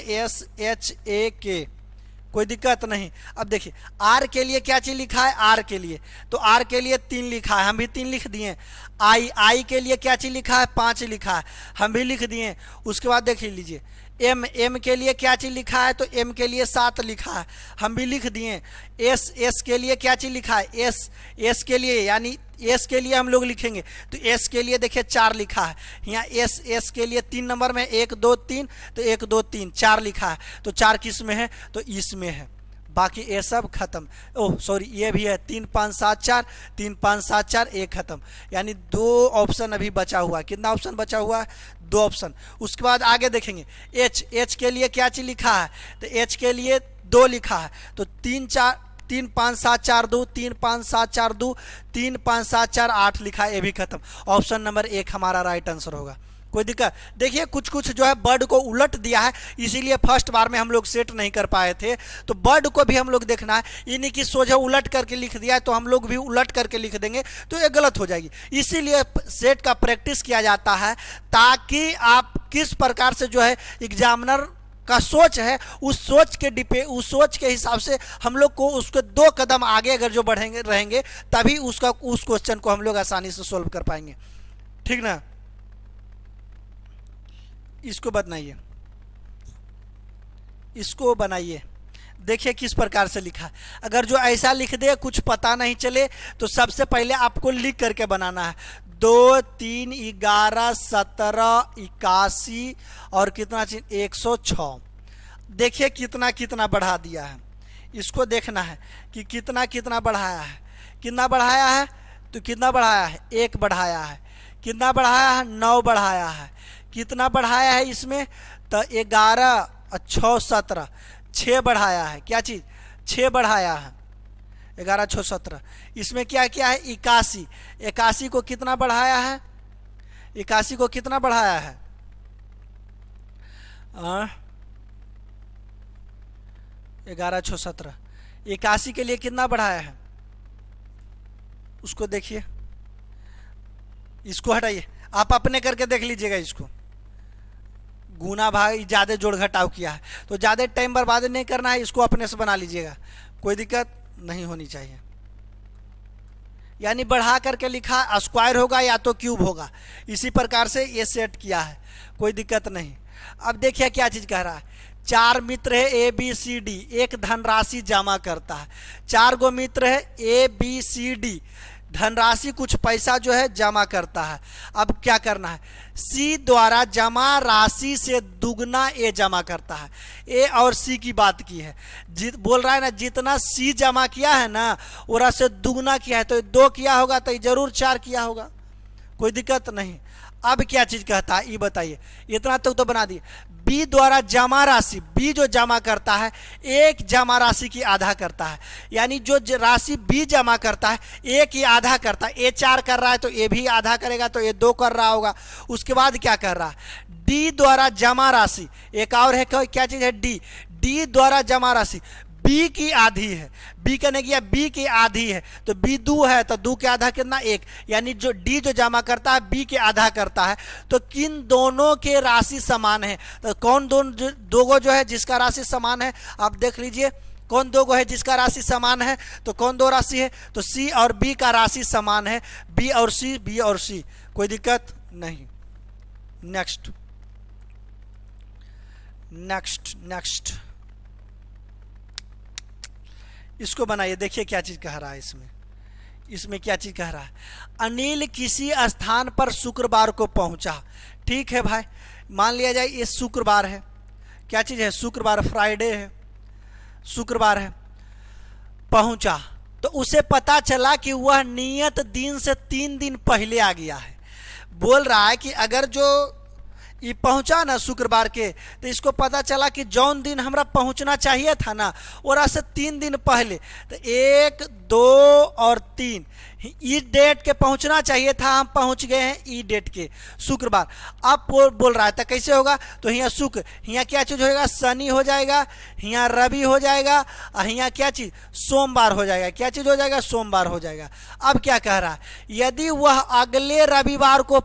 कोई दिक्कत नहीं। अब देखिए आर के लिए क्या चीज़ लिखा है, आर के लिए, तो आर के लिए 3 लिखा है, हम भी 3 लिख दिए। आई के लिए क्या चीज़ लिखा है 5 लिखा है, हम भी लिख दिए। उसके बाद देख लीजिए एम के लिए क्या चीज़ लिखा है, तो एम के लिए 7 लिखा है, हम भी लिख दिए। एस के लिए क्या चीज़ लिखा है, एस के लिए यानी एस के लिए हम लोग लिखेंगे, तो एस के लिए देखिए 4 लिखा है, यहाँ एस के लिए 3 नंबर में 1 2 3, तो 1 2 3 4 लिखा है, तो 4 किस में है, तो इसमें है, बाकी ये सब खत्म। ओह सॉरी, ये भी है 3 5 7 4, 3 5 7 4, एक खत्म। यानी 2 ऑप्शन अभी बचा हुआ है। कितना ऑप्शन बचा हुआ है? 2 ऑप्शन। उसके बाद आगे देखेंगे एच के लिए क्या चीज लिखा है, तो एच के लिए 2 लिखा है, तो 3 5 7 4 2, 3 5 7 4 2, 3 5 7 4 8 लिखा है, ये भी खत्म। ऑप्शन नंबर 1 हमारा राइट आंसर होगा। कोई दिक्कत? देखिए कुछ कुछ जो है वर्ड को उलट दिया है, इसीलिए फर्स्ट बार में हम लोग सेट नहीं कर पाए थे। तो वर्ड को भी हम लोग देखना है, ये नहीं कि सोझा उलट करके लिख दिया है तो हम लोग भी उलट करके लिख देंगे तो ये गलत हो जाएगी। इसीलिए सेट का प्रैक्टिस किया जाता है, ताकि आप किस प्रकार से जो है एग्जामिनर का सोच है, उस सोच के हिसाब से हम लोग को उसके 2 कदम आगे अगर जो बढ़ेंगे रहेंगे, तभी उस क्वेश्चन को हम लोग आसानी से सोल्व कर पाएंगे। ठीक ना? इसको बनाइए, इसको बनाइए, देखिए किस प्रकार से लिखा है। अगर जो ऐसा लिख दे कुछ पता नहीं चले, तो सबसे पहले आपको लिख करके बनाना है। 2 3 11 17 81 और कितना चीज 106। देखिए कितना कितना बढ़ा दिया है। इसको देखना है कि कितना कितना बढ़ाया है। कितना बढ़ाया है? तो कितना बढ़ाया है? 1 बढ़ाया है। कितना बढ़ाया है? 9 बढ़ाया है। कितना बढ़ाया है इसमें? तो 11 6 17, 6 बढ़ाया है। क्या चीज़? 6 बढ़ाया है। 11 6 17। इसमें क्या क्या है? 81। 81 को कितना बढ़ाया है? 81 को कितना बढ़ाया है? 11 6 17। 81 के लिए कितना बढ़ाया है? उसको देखिए, इसको हटाइए, आप अपने करके देख लीजिएगा। इसको गुना भाग ज़्यादा जोड़ घटाव किया है, तो ज़्यादा टाइम बर्बाद नहीं करना है, इसको अपने से बना लीजिएगा, कोई दिक्कत नहीं होनी चाहिए। यानी बढ़ा करके लिखा, स्क्वायर होगा या तो क्यूब होगा, इसी प्रकार से ये सेट किया है, कोई दिक्कत नहीं। अब देखिए क्या चीज़ कह रहा है। 4 मित्र है ABCD, एक धनराशि जमा करता है। 4 गो मित्र है ABCD, धनराशि कुछ पैसा जो है जमा करता है। अब क्या करना है? C द्वारा जमा राशि से दुगना A जमा करता है। A और C की बात की है, बोल रहा है ना, जितना C जमा किया है ना और से दुगना किया है, तो 2 किया होगा तो जरूर 4 किया होगा, कोई दिक्कत नहीं। अब क्या चीज कहता है ये बताइए, इतना तक तो बना दिए। बी द्वारा जमा राशि, बी जो जमा करता है एक जमा राशि की आधा करता है, यानी जो राशि बी जमा करता है एक ही आधा करता है। ए 4 कर रहा है तो ए भी आधा करेगा, तो ए 2 कर रहा होगा। उसके बाद क्या कर रहा है? डी द्वारा जमा राशि, एक और है, क्या चीज है? डी। डी द्वारा जमा राशि बी की आधी है, बी कहने गया बी की आधी है, तो बी 2 है, तो 2 के आधा कितना? 1। यानी जो डी जो जमा करता है बी के आधा करता है। तो किन दोनों के राशि समान है? तो कौन दो जो है जिसका राशि समान है, आप देख लीजिए कौन 2 है जिसका राशि समान है। तो कौन 2 राशि है? तो सी और बी का राशि समान है, बी और सी, बी और सी, कोई दिक्कत नहीं। नेक्स्ट नेक्स्ट नेक्स्ट इसको बनाइए, देखिए क्या चीज कह रहा है इसमें क्या चीज कह रहा है। अनिल किसी स्थान पर शुक्रवार को पहुंचा। ठीक है भाई, मान लिया जाए ये शुक्रवार है, क्या चीज है? शुक्रवार, फ्राइडे है, शुक्रवार है। पहुंचा तो उसे पता चला कि वह नियत दिन से 3 दिन पहले आ गया है। बोल रहा है कि अगर जो ये पहुंचा ना शुक्रवार के, तो इसको पता चला कि जौन दिन हमरा पहुंचना चाहिए था ना और से 3 दिन पहले, तो 1 2 और 3 ई डेट के पहुंचना चाहिए था, हम पहुंच गए हैं ई डेट के शुक्रवार। अब बोल रहा है तो कैसे होगा? तो यहाँ शुक्र, यहाँ क्या चीज होगा? शनि हो जाएगा, यहाँ रवि हो जाएगा, और यहाँ क्या चीज? सोमवार हो जाएगा। क्या चीज हो जाएगा? सोमवार हो जाएगा। अब क्या कह रहा है? यदि वह अगले रविवार को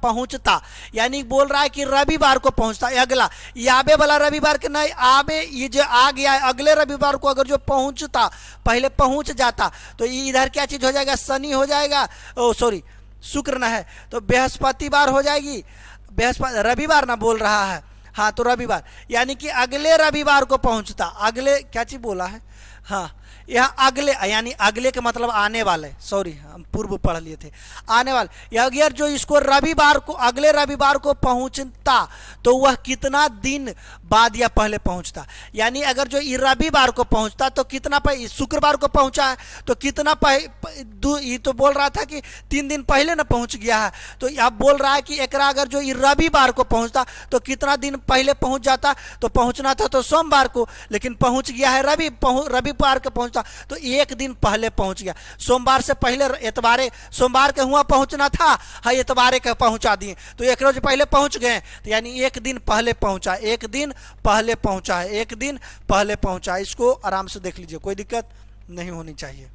पहुंचता, यानी बोल रहा है कि रविवार को पहुंचता, अगला आबे वाला रविवार के नहीं, आबे ये जो आ गया है अगले रविवार को अगर जो पहुंचता, पहले पहुंच जाता, तो इधर क्या चीज हो जाएगा? शनि हो जाएगा, ओ सॉरी शुक्र न है तो बृहस्पतिवार हो जाएगी, बृहस्पति रविवार ना बोल रहा है, हाँ तो रविवार, यानी कि अगले रविवार को पहुंचता। अगले क्या चीज बोला है? हाँ, यह अगले यानी अगले के मतलब आने वाले, सॉरी हम पूर्व पढ़ लिए थे, आने वाले। या अगर जो इसको रविवार को, अगले रविवार को पहुंचता तो वह कितना दिन बाद या पहले पहुंचता। यानी अगर जो रविवार को पहुंचता तो कितना शुक्रवार को पहुंचा है तो कितना ये तो बोल रहा था कि 3 दिन पहले ना पहुंच गया है, तो अब बोल रहा है कि एकरा अगर जो रविवार को पहुंचता तो कितना दिन पहले पहुंच जाता। तो पहुंचना था तो सोमवार को, लेकिन पहुंच गया है रविवार को पहुंचता तो 1 दिन पहले पहुंच गया। सोमवार से पहले एतवारे, सोमवार के हुआ पहुंचना था, हाँ एतवारे के पहुंचा दिए तो 1 रोज पहले पहुंच गए, तो यानी 1 दिन पहले पहुंचा, 1 दिन पहले पहुंचा है, 1 दिन पहले पहुंचा। इसको आराम से देख लीजिए, कोई दिक्कत नहीं होनी चाहिए।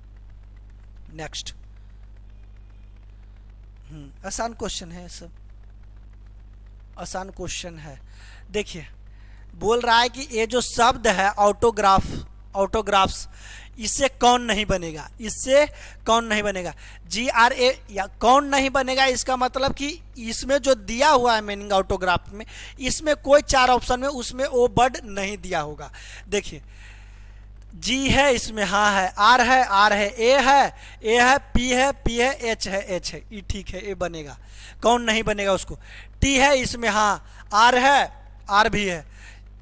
नेक्स्ट, आसान क्वेश्चन है, सब आसान क्वेश्चन है। देखिए बोल रहा है कि ये जो शब्द है ऑटोग्राफ्स, इससे कौन नहीं बनेगा, इससे कौन नहीं बनेगा। GRA या कौन नहीं बनेगा, इसका मतलब कि इसमें जो दिया हुआ है मीनिंग ऑटोग्राफ में, इसमें कोई 4 ऑप्शन में उसमें वो वर्ड नहीं दिया होगा। देखिए G है, इसमें हाँ है, R है, R है, A है, P है, P है, H है, H है, ये ठीक है, ये बनेगा। कौन नहीं बनेगा उसको। T है, इसमें हाँ, R है, R भी है,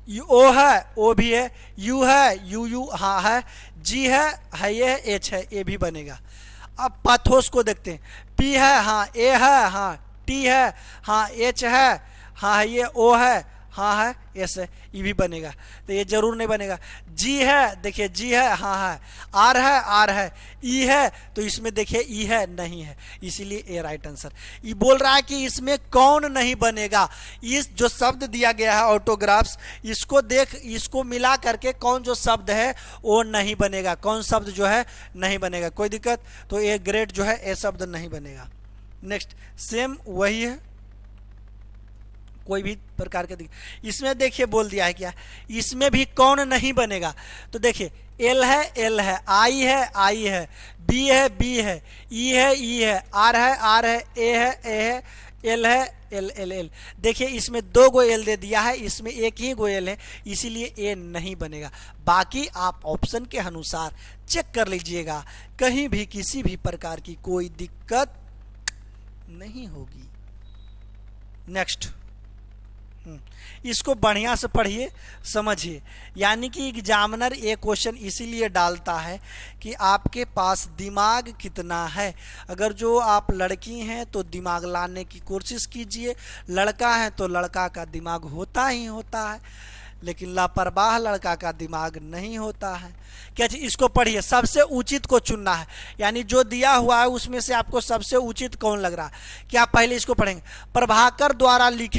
O है, O भी है, U है, U हाँ है, G है ये है, H है, ये भी बनेगा। अब पाथोस को देखते हैं। P है हाँ, A है हाँ, T है हाँ, H है हाँ, ये O है हाँ है, S है, ये भी बनेगा। तो ये जरूर नहीं बनेगा। G है, देखिए G है हाँ है, R है, E है, तो इसमें देखिए E है नहीं है, इसीलिए ए राइट आंसर। ये बोल रहा है कि इसमें कौन नहीं बनेगा। इस जो शब्द दिया गया है ऑटोग्राफ्स, इसको देख, इसको मिला करके कौन जो शब्द है वो नहीं बनेगा, कौन शब्द जो है नहीं बनेगा। कोई दिक्कत, तो ए ग्रेड जो है ए शब्द नहीं बनेगा। नेक्स्ट, सेम वही है, कोई भी प्रकार के इसमें देखिए बोल दिया है क्या, इसमें भी कौन नहीं बनेगा। तो देखिए L है, I है, B है, E है, R है, A है, L है, L। देखिए इसमें 2 गो L दे दिया है, इसमें 1 ही गो L है, इसीलिए A नहीं बनेगा। बाकी आप ऑप्शन के अनुसार चेक कर लीजिएगा, कहीं भी किसी भी प्रकार की कोई दिक्कत नहीं होगी। नेक्स्ट, इसको बढ़िया से पढ़िए, समझिए। यानी कि एग्जामिनर ये क्वेश्चन इसीलिए डालता है कि आपके पास दिमाग कितना है। अगर जो आप लड़की हैं तो दिमाग लाने की कोशिश कीजिए, लड़का है तो लड़का का दिमाग होता ही होता है, लेकिन लापरवाह लड़का का दिमाग नहीं होता है। क्या चीज, इसको पढ़िए, सबसे उचित को चुनना है। यानी जो दिया हुआ है उसमें से आपको सबसे उचित कौन लग रहा है, क्या पहले इसको पढ़ेंगे। प्रभाकर द्वारा लिखी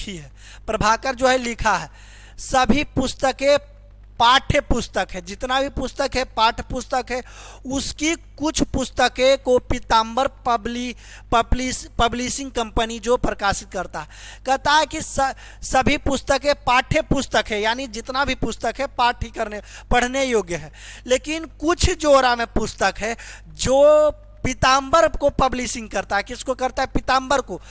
है, प्रभाकर जो है लिखा है। सभी पुस्तकें पाठ्य पुस्तक है, जितना भी पुस्तक है पाठ्य पुस्तक है। उसकी कुछ पुस्तकें को पीताम्बर पब्लिशिंग कंपनी जो प्रकाशित करता है, कहता है कि सभी पुस्तकें पाठ्य पुस्तक है, यानी जितना भी पुस्तक है पाठ्य करने पढ़ने योग्य है। लेकिन कुछ जोरा में पुस्तक है जो पीताम्बर को पब्लिशिंग करता है। किसको करता है, पीताम्बर को।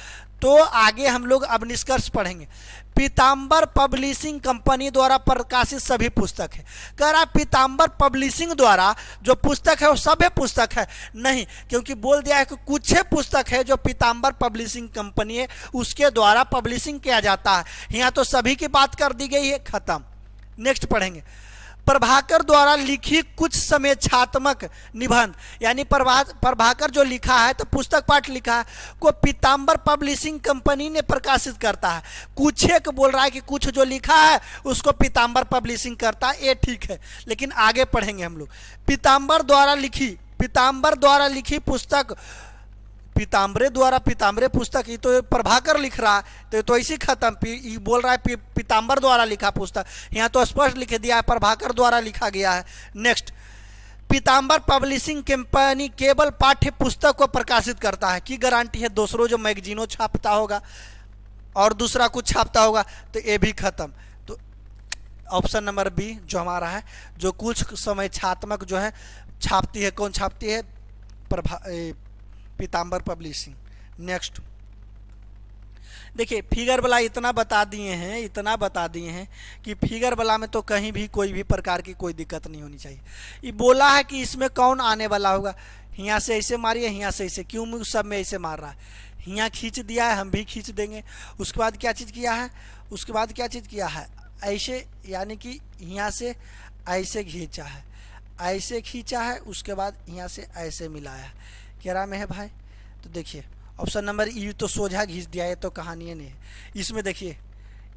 तो आगे हम लोग अब निष्कर्ष पढ़ेंगे। पीताम्बर पब्लिशिंग कंपनी द्वारा प्रकाशित सभी पुस्तक है। कह रहा पीताम्बर पब्लिशिंग द्वारा जो पुस्तक है वो सभी पुस्तक है नहीं, क्योंकि बोल दिया है कि कुछ पुस्तक है जो पीताम्बर पब्लिशिंग कंपनी है उसके द्वारा पब्लिशिंग किया जाता है। यहाँ तो सभी की बात कर दी गई है, खत्म। नेक्स्ट पढ़ेंगे, प्रभाकर द्वारा लिखी कुछ समीक्षात्मक निबंध, यानी प्रभाकर जो लिखा है तो पुस्तक पाठ लिखा है को पीताम्बर पब्लिशिंग कंपनी ने प्रकाशित करता है। कुछ एक बोल रहा है कि कुछ जो लिखा है उसको पीताम्बर पब्लिशिंग करता है, ये ठीक है। लेकिन आगे पढ़ेंगे हम लोग। पीताम्बर द्वारा लिखी पुस्तक, पीताम्बरे पुस्तक, ये तो प्रभाकर लिख रहा है तो इसी खत्म। ये बोल रहा है पीताम्बर द्वारा लिखा पुस्तक, यहाँ तो स्पष्ट लिख दिया है प्रभाकर द्वारा लिखा गया है। नेक्स्ट, पीताम्बर पब्लिशिंग कंपनी केवल पाठ्य पुस्तक को प्रकाशित करता है, की गारंटी है दूसरों जो मैगजीनों छापता होगा और दूसरा कुछ छापता होगा, तो ये भी खत्म। तो ऑप्शन नंबर बी जो हमारा है, जो कुछ समीक्षात्मक जो है छापती है, कौन छापती है, पीताम्बर पब्लिशिंग। नेक्स्ट, देखिए फिगर वाला इतना बता दिए हैं कि फिगर वाला में तो कहीं भी कोई भी प्रकार की कोई दिक्कत नहीं होनी चाहिए। ये बोला है कि इसमें कौन आने वाला होगा, यहाँ से ऐसे मारिए, यहाँ से ऐसे, क्यों सब में ऐसे मार रहा है, यहाँ खींच दिया है, हम भी खींच देंगे। उसके बाद क्या चीज़ किया है, ऐसे, यानी कि यहाँ से ऐसे खींचा है, उसके बाद यहाँ से ऐसे मिलाया है। कह रहा में है भाई, तो देखिए ऑप्शन नंबर ई तो सोझा घींच दिया है, तो कहानी नहीं है। इसमें देखिए,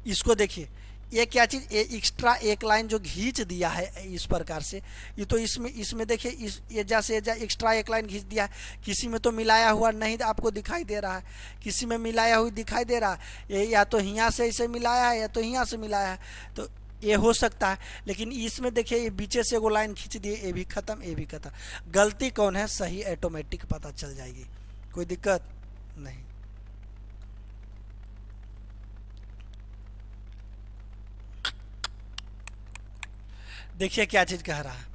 इसको देखिए, ये क्या चीज़, ये एक्स्ट्रा एक लाइन जो घींच दिया है इस प्रकार से, ये तो इसमें देखिए, इस ये जैसे एक्स्ट्रा एक लाइन घींच दिया है। किसी में तो मिलाया हुआ नहीं आपको दिखाई दे रहा है, किसी में मिलाया हुआ दिखाई दे रहा है, ये या तो यहाँ से ऐसे मिलाया है या तो यहाँ से मिलाया है, तो ये हो सकता है। लेकिन इसमें देखिए ये बीचे से वो लाइन खींच दिए, ये भी खत्म, ये भी खत्म। गलती कौन है, सही ऑटोमेटिक पता चल जाएगी, कोई दिक्कत नहीं। देखिए क्या चीज कह रहा है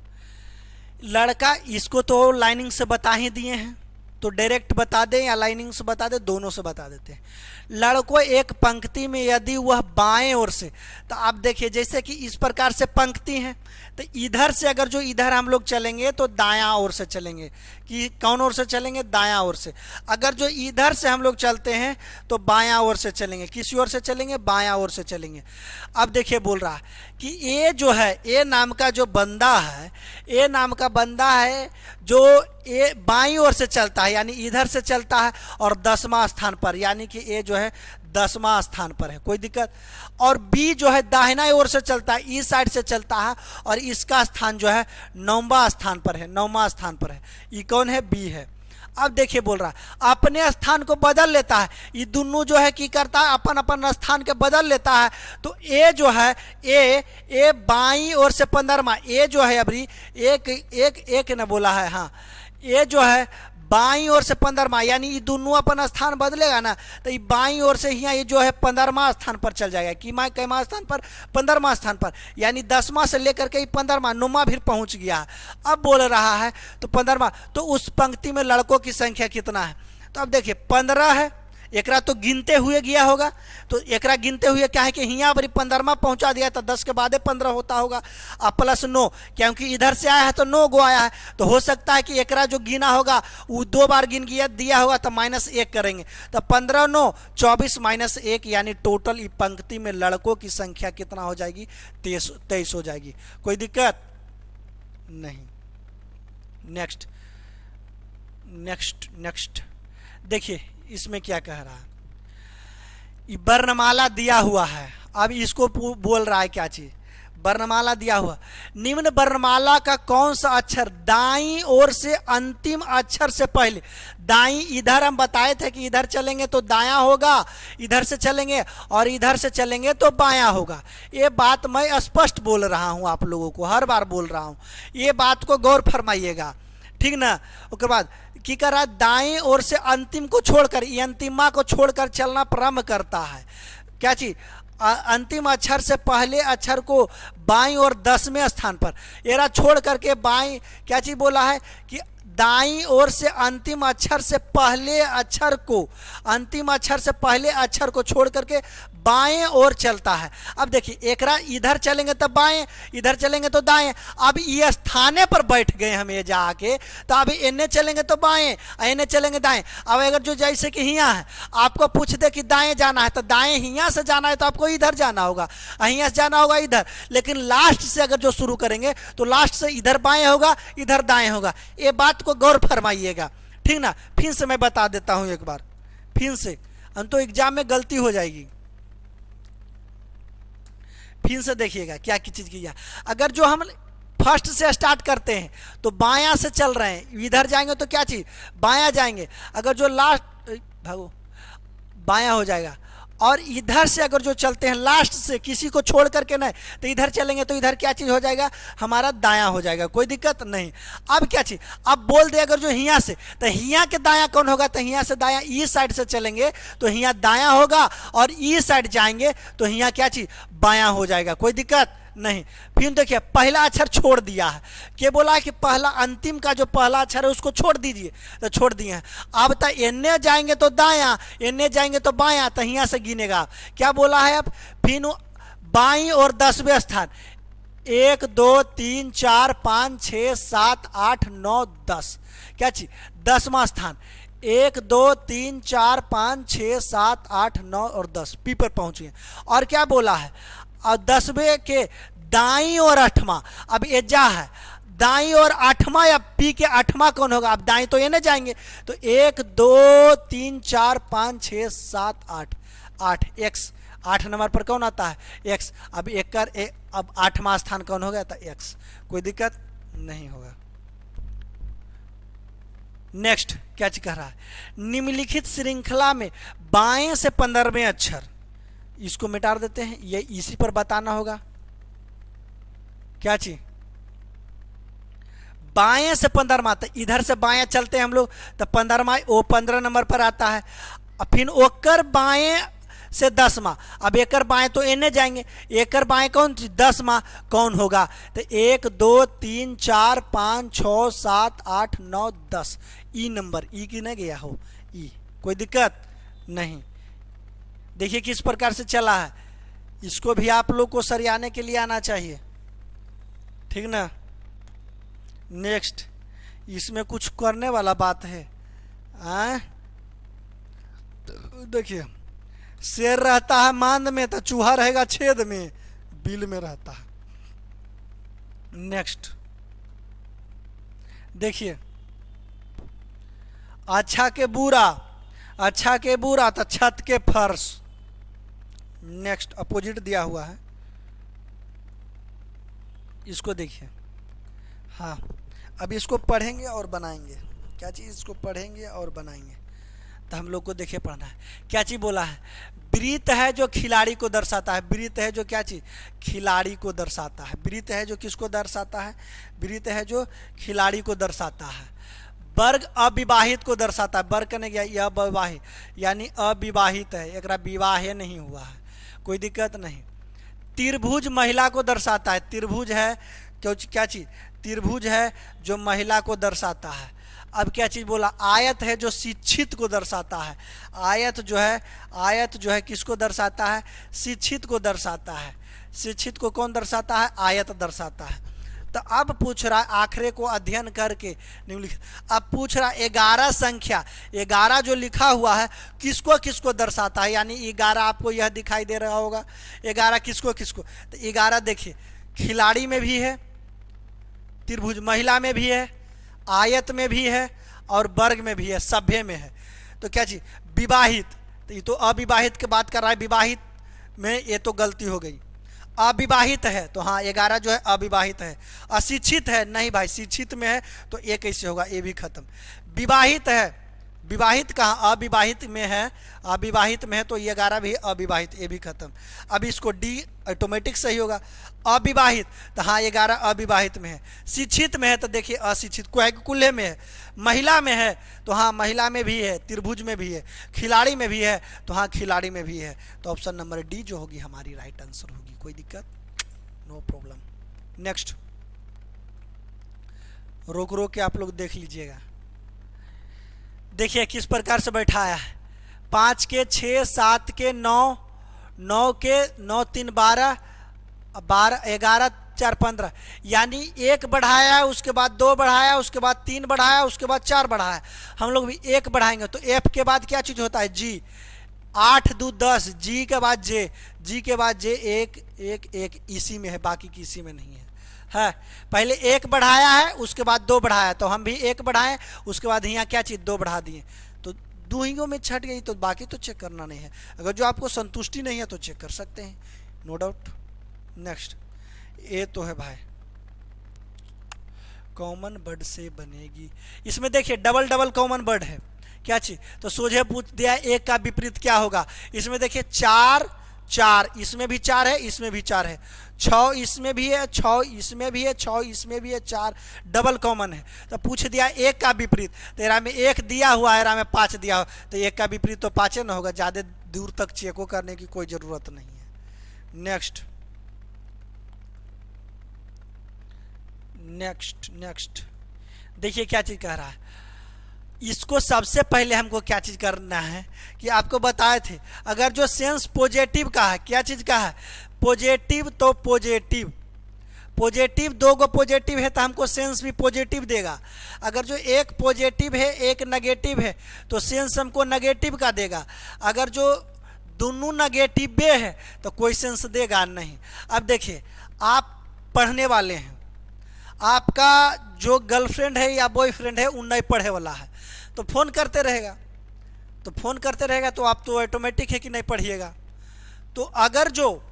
लड़का, इसको तो लाइनिंग से बता ही दिए हैं, तो डायरेक्ट बता दें या लाइनिंग से बता दें, दोनों से बता देते हैं। लड़को एक पंक्ति में यदि वह बाएं ओर से, तो आप देखिए जैसे कि इस प्रकार से पंक्ति है, तो इधर से अगर जो इधर हम लोग चलेंगे तो दायां ओर से चलेंगे, कि कौन ओर से चलेंगे, दायां ओर से। अगर जो इधर से हम लोग चलते हैं तो बायां ओर से चलेंगे, किसी ओर से चलेंगे, बायां ओर से चलेंगे। अब देखिए बोल रहा है कि ये जो है, ए नाम का जो बंदा है, ए नाम का बंदा है जो ये बाईं ओर से चलता है, यानी इधर से चलता है, और 10वां स्थान पर, यानी कि ये जो है 10वां स्थान पर है, कोई दिक्कत। और बी जो है दाहिना ओर से चलता है, इस साइड से चलता है, और इसका स्थान जो है 9वां स्थान पर है, 9वां स्थान पर है। ये कौन है, बी है। अब देखिए बोल रहा है अपने स्थान को बदल लेता है, ये दोनों जो है की करता है, अपन अपन स्थान के बदल लेता है। तो ए जो है, ए बाईं ओर से 15वां, ए जो है अभी एक न बोला है, हाँ, ये जो है बाईं ओर से 15वां, यानी ये दोनों अपन स्थान बदलेगा ना, तो ये बाईं ओर से ही ये जो है 15वां स्थान पर चल जाएगा। कि मैं कैमा स्थान पर, 15वां स्थान पर, यानी 10वां से लेकर के 15वां, 9वां भी पहुंच गया। अब बोल रहा है तो 15वां, तो उस पंक्ति में लड़कों की संख्या कितना है, तो अब देखिए 15 है, एकरा तो गिनते हुए गया होगा, तो एकरा गिनते हुए क्या है कि यहाँ पर 15वां पहुंचा दिया, तो 10 के बाद 15 होता होगा, अब प्लस 9, क्योंकि इधर से आया है तो 9 गो आया है, तो हो सकता है कि एकरा जो गिना होगा वो 2 बार गिन दिया होगा, तो -1 करेंगे, तो 15 9 24 -1, यानी टोटल पंक्ति में लड़कों की संख्या कितना हो जाएगी, 23 हो जाएगी। कोई दिक्कत नहीं। नेक्स्ट देखिए इसमें क्या कह रहा है, वर्णमाला दिया हुआ है। अब इसको बोल रहा है क्या चीज, वर्णमाला दिया हुआ, निम्न वर्णमाला का कौन सा अक्षर दाईं ओर से अंतिम अक्षर से पहले, दाईं इधर हम बताए थे कि इधर चलेंगे तो दायां होगा, इधर से चलेंगे और इधर से चलेंगे तो बायां होगा। ये बात मैं स्पष्ट बोल रहा हूं, आप लोगों को हर बार बोल रहा हूं, ये बात को गौर फरमाइएगा, ठीक ना। उसके बाद की कर रहा है, दाएं ओर से अंतिम को छोड़कर, अंतिमा को छोड़कर चलना प्रारंभ करता है। क्या चीज, अंतिम अक्षर से पहले अक्षर को बाईं और 10वें स्थान पर, एरा छोड़ करके बाईं, क्या चीज बोला है कि दाईं ओर से अंतिम अक्षर से पहले अक्षर को, अंतिम अक्षर से पहले अक्षर को छोड़ करके बाएं ओर चलता है। अब देखिए एकरा इधर चलेंगे तो बाएं, इधर चलेंगे तो दाएं। अब ये स्थाने पर बैठ गए हम ये जाके, तो अब इन्हें चलेंगे तो बाएं, इन्हें चलेंगे दाएं। अब अगर जो जैसे कि हियाँ है, आपको पूछ दे कि दाएं जाना है, तो दाएं हियाँ से जाना है तो आपको इधर जाना होगा, हियाँ से जाना होगा इधर। लेकिन लास्ट से अगर जो शुरू करेंगे तो लास्ट से इधर बाएं होगा, इधर दाएं होगा। ये बात को गौर फरमाइएगा, ठीक ना। फिर से मैं बता देता हूँ एक बार, फिर से, हम तो एग्जाम में गलती हो जाएगी। फिर से देखिएगा क्या की चीज की है। अगर जो हम फर्स्ट से स्टार्ट करते हैं तो बायां से चल रहे हैं, इधर जाएंगे तो क्या चीज, बायां जाएंगे। अगर जो लास्ट भागो बायां हो जाएगा, और इधर से अगर जो चलते हैं लास्ट से किसी को छोड़ करके नहीं, तो इधर चलेंगे तो इधर क्या चीज हो जाएगा, हमारा दायां हो जाएगा। कोई दिक्कत नहीं। अब क्या चीज, अब बोल दे अगर जो हियाँ से, तो हियाँ के दायां कौन होगा, तो हियाँ से दायां, इस साइड से चलेंगे तो हियाँ दायां होगा, और इस साइड जाएंगे तो हियाँ क्या चीज, बायां हो जाएगा। कोई दिक्कत नहीं। फिर देखिए पहला अक्षर छोड़ दिया है, क्या बोला है कि पहला अंतिम का जो पहला अक्षर है उसको छोड़ दीजिए, तो छोड़ दिए हैं। अब तो एन्ने जाएंगे तो दायां, एन्ने जाएंगे तो बायां, तो यहाँ से गिनेगा। क्या बोला है अब, फिर बाईं और 10वें स्थान 1 2 3 4 5 6 7 8 9 10, क्या चीज 10वां स्थान 1 2 3 4 5 6 7 8 9 और 10 पी पर पहुंचे। और क्या बोला है, और 10वें के दाईं और 8वां, अब एजा है दाईं और 8वां, या पी के 8वां कौन होगा, अब दाईं तो ये नहीं जाएंगे, तो 1 2 3 4 5 6 7 8 8 एक्स 8 नंबर पर कौन आता है, एक्स। अब अब 8वां स्थान कौन हो गया था, एक्स। कोई दिक्कत नहीं होगा। नेक्स्ट क्या चीज कह रहा है, निम्नलिखित श्रृंखला में बाएं से 15वें अक्षर, इसको मिटा देते हैं, ये इसी पर बताना होगा। क्या चीज बाएं से 15वां, तो इधर से बाएं चलते हैं हम लोग, तो 15वां वो 15 नंबर पर आता है। फिर ओकर बाएं से 10वां, अब एकर बाएं तो एने जाएंगे, एकर बाएं कौन 10वां कौन होगा, तो 1 2 3 4 5 6 7 8 9 10, ई नंबर, ई की नहीं गया हो, ई। कोई दिक्कत नहीं। देखिए किस प्रकार से चला है, इसको भी आप लोग को सरियाने के लिए आना चाहिए, ठीक ना। नेक्स्ट, इसमें कुछ करने वाला बात है। देखिए शेर रहता है मांद में, तो चूहा रहेगा छेद में, बिल में रहता है। नेक्स्ट देखिए, अच्छा के बुरा, अच्छा के बुरा तो छत के फर्श। नेक्स्ट अपोजिट दिया हुआ है, इसको देखिए। हाँ, अब इसको पढ़ेंगे और बनाएंगे। क्या चीज़, इसको पढ़ेंगे और बनाएंगे, तो हम लोग को देखिए पढ़ना है। क्या चीज़ बोला है, वृत्त है जो खिलाड़ी को दर्शाता है, वृत्त है जो क्या चीज़ खिलाड़ी को दर्शाता है, वृत्त है जो किसको दर्शाता है, वृत्त है जो खिलाड़ी को दर्शाता है। वर्ग अविवाहित को दर्शाता है, वर्ग करने गया यह अविवाहित, यानी अविवाहित है, एक विवाह नहीं हुआ है, कोई दिक्कत नहीं। त्रिभुज महिला को दर्शाता है, त्रिभुज है क्यों, क्या चीज़ त्रिभुज है जो महिला को दर्शाता है। अब क्या चीज़ बोला, आयत है जो शिक्षित को दर्शाता है, आयत जो है किसको दर्शाता है, शिक्षित को दर्शाता है। शिक्षित को कौन दर्शाता है, आयत दर्शाता है। तो अब पूछ रहा है आखिरी को अध्ययन करके निम्नलिखित, अब पूछ रहा है 11 संख्या, 11 जो लिखा हुआ है किसको किसको दर्शाता है, यानी 11 आपको यह दिखाई दे रहा होगा, 11 किसको किसको, तो 11 देखिए खिलाड़ी में भी है, त्रिभुज महिला में भी है, आयत में भी है, और वर्ग में भी है, सभ्य में है। तो क्या चीज विवाहित, तो ये तो अविवाहित की बात कर रहा है, विवाहित में ये तो गलती हो गई। अविवाहित है तो हाँ 11 जो है अविवाहित है। अशिक्षित है, नहीं भाई शिक्षित में है तो ये कैसे होगा, ये भी खत्म। विवाहित है, विवाहित कहाँ, अविवाहित में है, अविवाहित में है तो ये 11 भी अविवाहित, ये भी खत्म। अब इसको डी ऑटोमेटिक सही होगा। अविवाहित तो हाँ 11 अविवाहित में है। शिक्षित में है तो देखिए अशिक्षित, कुल्हे में है। महिला में है तो हाँ महिला में भी है, त्रिभुज में भी है। खिलाड़ी में भी है तो हाँ खिलाड़ी में भी है। तो ऑप्शन नंबर डी जो होगी हमारी राइट आंसर होगी। कोई दिक्कत, नो प्रॉब्लम। नेक्स्ट, रोक रोक के आप लोग देख लीजिएगा। देखिए किस प्रकार से बैठाया है, 5 के 6, 7 के 9, 9 के 9 3 12, 12 11 4 15, यानी 1 बढ़ाया, उसके बाद 2 बढ़ाया, उसके बाद 3 बढ़ाया, उसके बाद 4 बढ़ाया। हम लोग भी 1 बढ़ाएंगे तो एफ के बाद क्या चीज़ होता है, जी। 8 2 10, जी के बाद जे, जी के बाद जे, 1 1 1 इसी में है, बाकी किसी में नहीं है। पहले 1 बढ़ाया है, उसके बाद 2 बढ़ाया, तो हम भी 1 बढ़ाएं, उसके बाद यहाँ क्या चीज़ 2 बढ़ा दिए, तो दो हिंगों में छट गई। तो बाकी तो चेक करना नहीं है, अगर जो आपको संतुष्टि नहीं है तो चेक कर सकते हैं, नो डाउट। नेक्स्ट, ये तो है भाई कॉमन वर्ड से बनेगी। इसमें देखिए डबल डबल कॉमन वर्ड है, क्या चीज, तो सोझे पूछ दिया 1 का विपरीत क्या होगा। इसमें देखिए 4 4, इसमें भी 4 है, इसमें भी 4 है। 6 इसमें भी है, 6 इसमें भी है, 6 इसमें भी है, 4 डबल कॉमन है। तो पूछ दिया 1 का विपरीत, तो एरा में 1 दिया हुआ है, एरा में 5 दिया हुआ, तो 1 का विपरीत तो 5 न होगा। ज़्यादा दूर तक चेको करने की कोई ज़रूरत नहीं है। Next, next next. देखिए क्या चीज़ कह रहा है, इसको सबसे पहले हमको क्या चीज़ करना है कि आपको बताए थे, अगर जो सेंस पॉजिटिव का है, क्या चीज़ का है, पॉजिटिव, तो पॉजिटिव पॉजिटिव, दो गो पॉजिटिव है तो हमको सेंस भी पॉजिटिव देगा। अगर जो एक पॉजिटिव है एक नेगेटिव है तो सेंस हमको नेगेटिव का देगा। अगर जो दोनों नेगेटिव है तो कोई सेंस देगा नहीं। अब देखिए, आप पढ़ने वाले हैं, आपका जो गर्लफ्रेंड है या बॉयफ्रेंड है वो नहीं पढ़े वाला है, तो फ़ोन करते रहेगा, तो आप तो ऑटोमेटिक है कि नहीं पढ़िएगा। तो अगर जो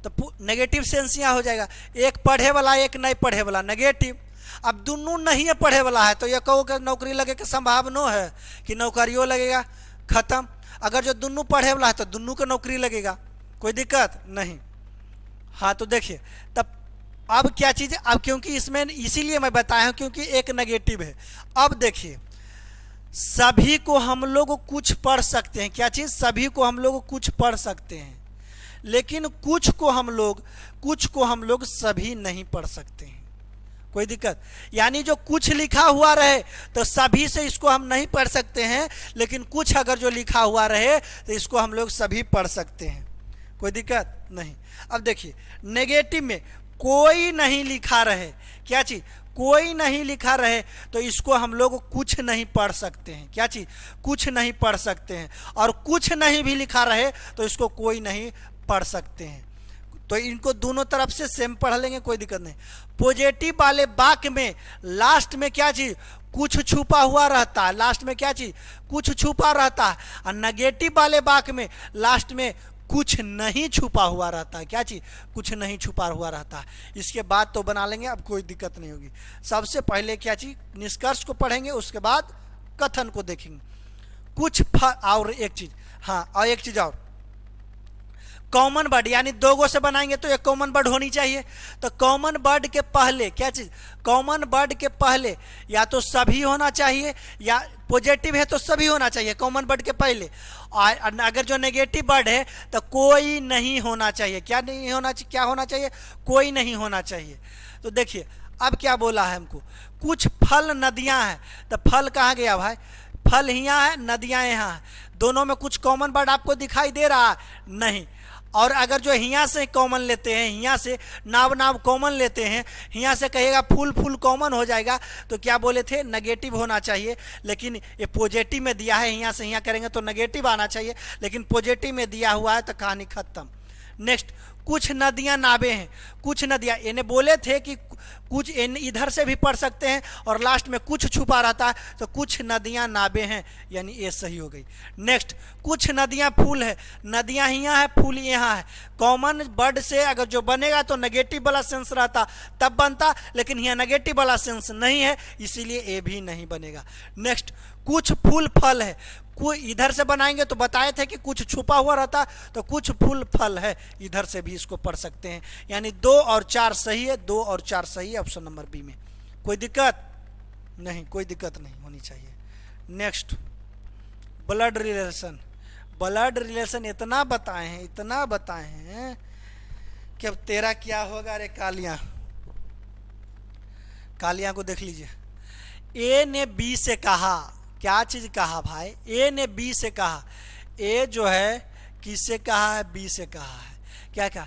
तो नेगेटिव सेंस यहाँ हो जाएगा, एक पढ़े वाला एक नहीं पढ़े वाला, नेगेटिव। अब दोनों नहीं है पढ़े वाला है तो ये कहो कि नौकरी लगे की संभावना है कि नौकरियों लगेगा, खत्म। अगर जो दोनों पढ़े वाला है तो दोनों को नौकरी लगेगा, कोई दिक्कत नहीं। हाँ तो देखिए, तब अब क्या चीज़, अब क्योंकि इसमें इसीलिए मैं बताया हूँ क्योंकि एक नेगेटिव है। अब देखिए, सभी को हम लोग कुछ पढ़ सकते हैं, क्या चीज़, सभी को हम लोग कुछ पढ़ सकते हैं, लेकिन कुछ को हम लोग सभी नहीं पढ़ सकते हैं, कोई दिक्कत। यानी जो कुछ लिखा हुआ रहे तो सभी से इसको हम नहीं पढ़ सकते हैं, लेकिन कुछ अगर जो लिखा हुआ रहे तो इसको हम लोग सभी पढ़ सकते हैं, कोई दिक्कत नहीं। अब देखिए, नेगेटिव में कोई नहीं लिखा रहे, क्या चीज़, कोई नहीं लिखा रहे तो इसको हम लोग कुछ नहीं पढ़ सकते हैं, क्या चीज़, कुछ नहीं पढ़ सकते हैं। और कुछ नहीं भी लिखा रहे तो इसको कोई नहीं पढ़ सकते हैं। तो इनको दोनों तरफ से सेम पढ़ लेंगे, कोई दिक्कत नहीं। पॉजिटिव वाले वाक्य में लास्ट में क्या चीज़, कुछ छुपा हुआ रहता है, लास्ट में क्या चीज़, कुछ छुपा रहता है। और नेगेटिव वाले वाक्य में लास्ट में कुछ नहीं छुपा हुआ रहता है, क्या चीज़, कुछ नहीं छुपा हुआ रहता है। इसके बाद तो बना लेंगे, अब कोई दिक्कत नहीं होगी। सबसे पहले क्या चीज़, निष्कर्ष को पढ़ेंगे, उसके बाद कथन को देखेंगे। कुछ और एक चीज़, हाँ और एक चीज़ और, कॉमन वर्ड, यानी दो गो से बनाएंगे तो एक कॉमन वर्ड होनी चाहिए। तो कॉमन वर्ड के पहले क्या चीज़, कॉमन वर्ड के पहले या तो सभी होना चाहिए, या पॉजिटिव है तो सभी होना चाहिए कॉमन वर्ड के पहले। और अगर जो नेगेटिव वर्ड है तो कोई नहीं होना चाहिए, क्या नहीं होना चाहिए, क्या होना चाहिए, कोई नहीं होना चाहिए। तो देखिए अब क्या बोला है हमको, कुछ फल नदियाँ हैं, तो फल कहाँ गया भाई, फल यहाँ है, नदियाँ यहाँ है, दोनों में कुछ कॉमन वर्ड आपको दिखाई दे रहा है नहीं। और अगर जो हियाँ से कॉमन लेते हैं, हियाँ से नाव कॉमन लेते हैं, हियाँ से कहिएगा फूल कॉमन हो जाएगा, तो क्या बोले थे, नेगेटिव होना चाहिए। लेकिन ये पॉजिटिव में दिया है, हियाँ से हियाँ करेंगे तो नेगेटिव आना चाहिए, लेकिन पॉजिटिव में दिया हुआ है तो कहानी खत्म। नेक्स्ट, कुछ नदियाँ नावें हैं, कुछ नदियाँ, इन्हें बोले थे कि कुछ इधर से भी पढ़ सकते हैं और लास्ट में कुछ छुपा रहता है, तो कुछ नदियाँ नावें हैं, यानी ये सही हो गई। नेक्स्ट, कुछ नदियाँ फूल है, नदियाँ यहाँ है, फूल यहाँ है। कॉमन वर्ड से अगर जो बनेगा तो नेगेटिव वाला सेंस रहता तब बनता, लेकिन यहाँ नेगेटिव वाला सेंस नहीं है, इसीलिए ये भी नहीं बनेगा। नेक्स्ट, कुछ फूल फल है, कोई इधर से बनाएंगे तो बताए थे कि कुछ छुपा हुआ रहता, तो कुछ फूल फल है, इधर से भी इसको पढ़ सकते हैं। यानी 2 और 4 सही है, 2 और 4 सही है ऑप्शन नंबर बी में, कोई दिक्कत नहीं, कोई दिक्कत नहीं होनी चाहिए। Next, blood relation, blood relation इतना बताए हैं कि अब तेरा क्या होगा रे कालियाँ, कालियाँ को देख लीजिए। ए ने बी से कहा, क्या चीज़ कहा भाई, ए ने बी से कहा, ए जो है किससे कहा है, बी से कहा है। क्या कहा,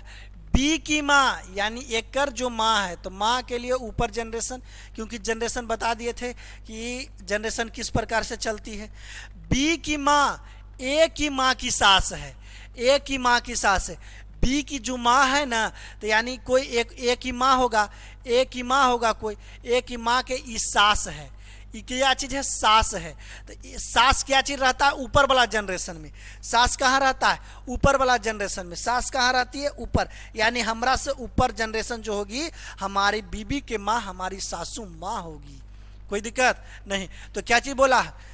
बी की माँ, यानी एकर जो माँ है, तो माँ के लिए ऊपर जनरेशन, क्योंकि जनरेशन बता दिए थे कि जनरेशन किस प्रकार से चलती है। बी की माँ ए की माँ की सास है, ए की माँ की सास है। बी की जो माँ है ना, तो यानी कोई एक ए की माँ होगा, ए की माँ होगा कोई, ए की माँ के ई सास है, ये क्या चीज़ है, सास है। तो सास क्या चीज़ रहता है, ऊपर वाला जनरेशन में। सास कहाँ रहता है, ऊपर वाला जनरेशन में। सास कहाँ रहती है, ऊपर, यानी हमरा से ऊपर जनरेशन जो होगी, हमारी बीबी के माँ हमारी सासू माँ होगी, कोई दिक्कत नहीं। तो क्या चीज़ बोला है,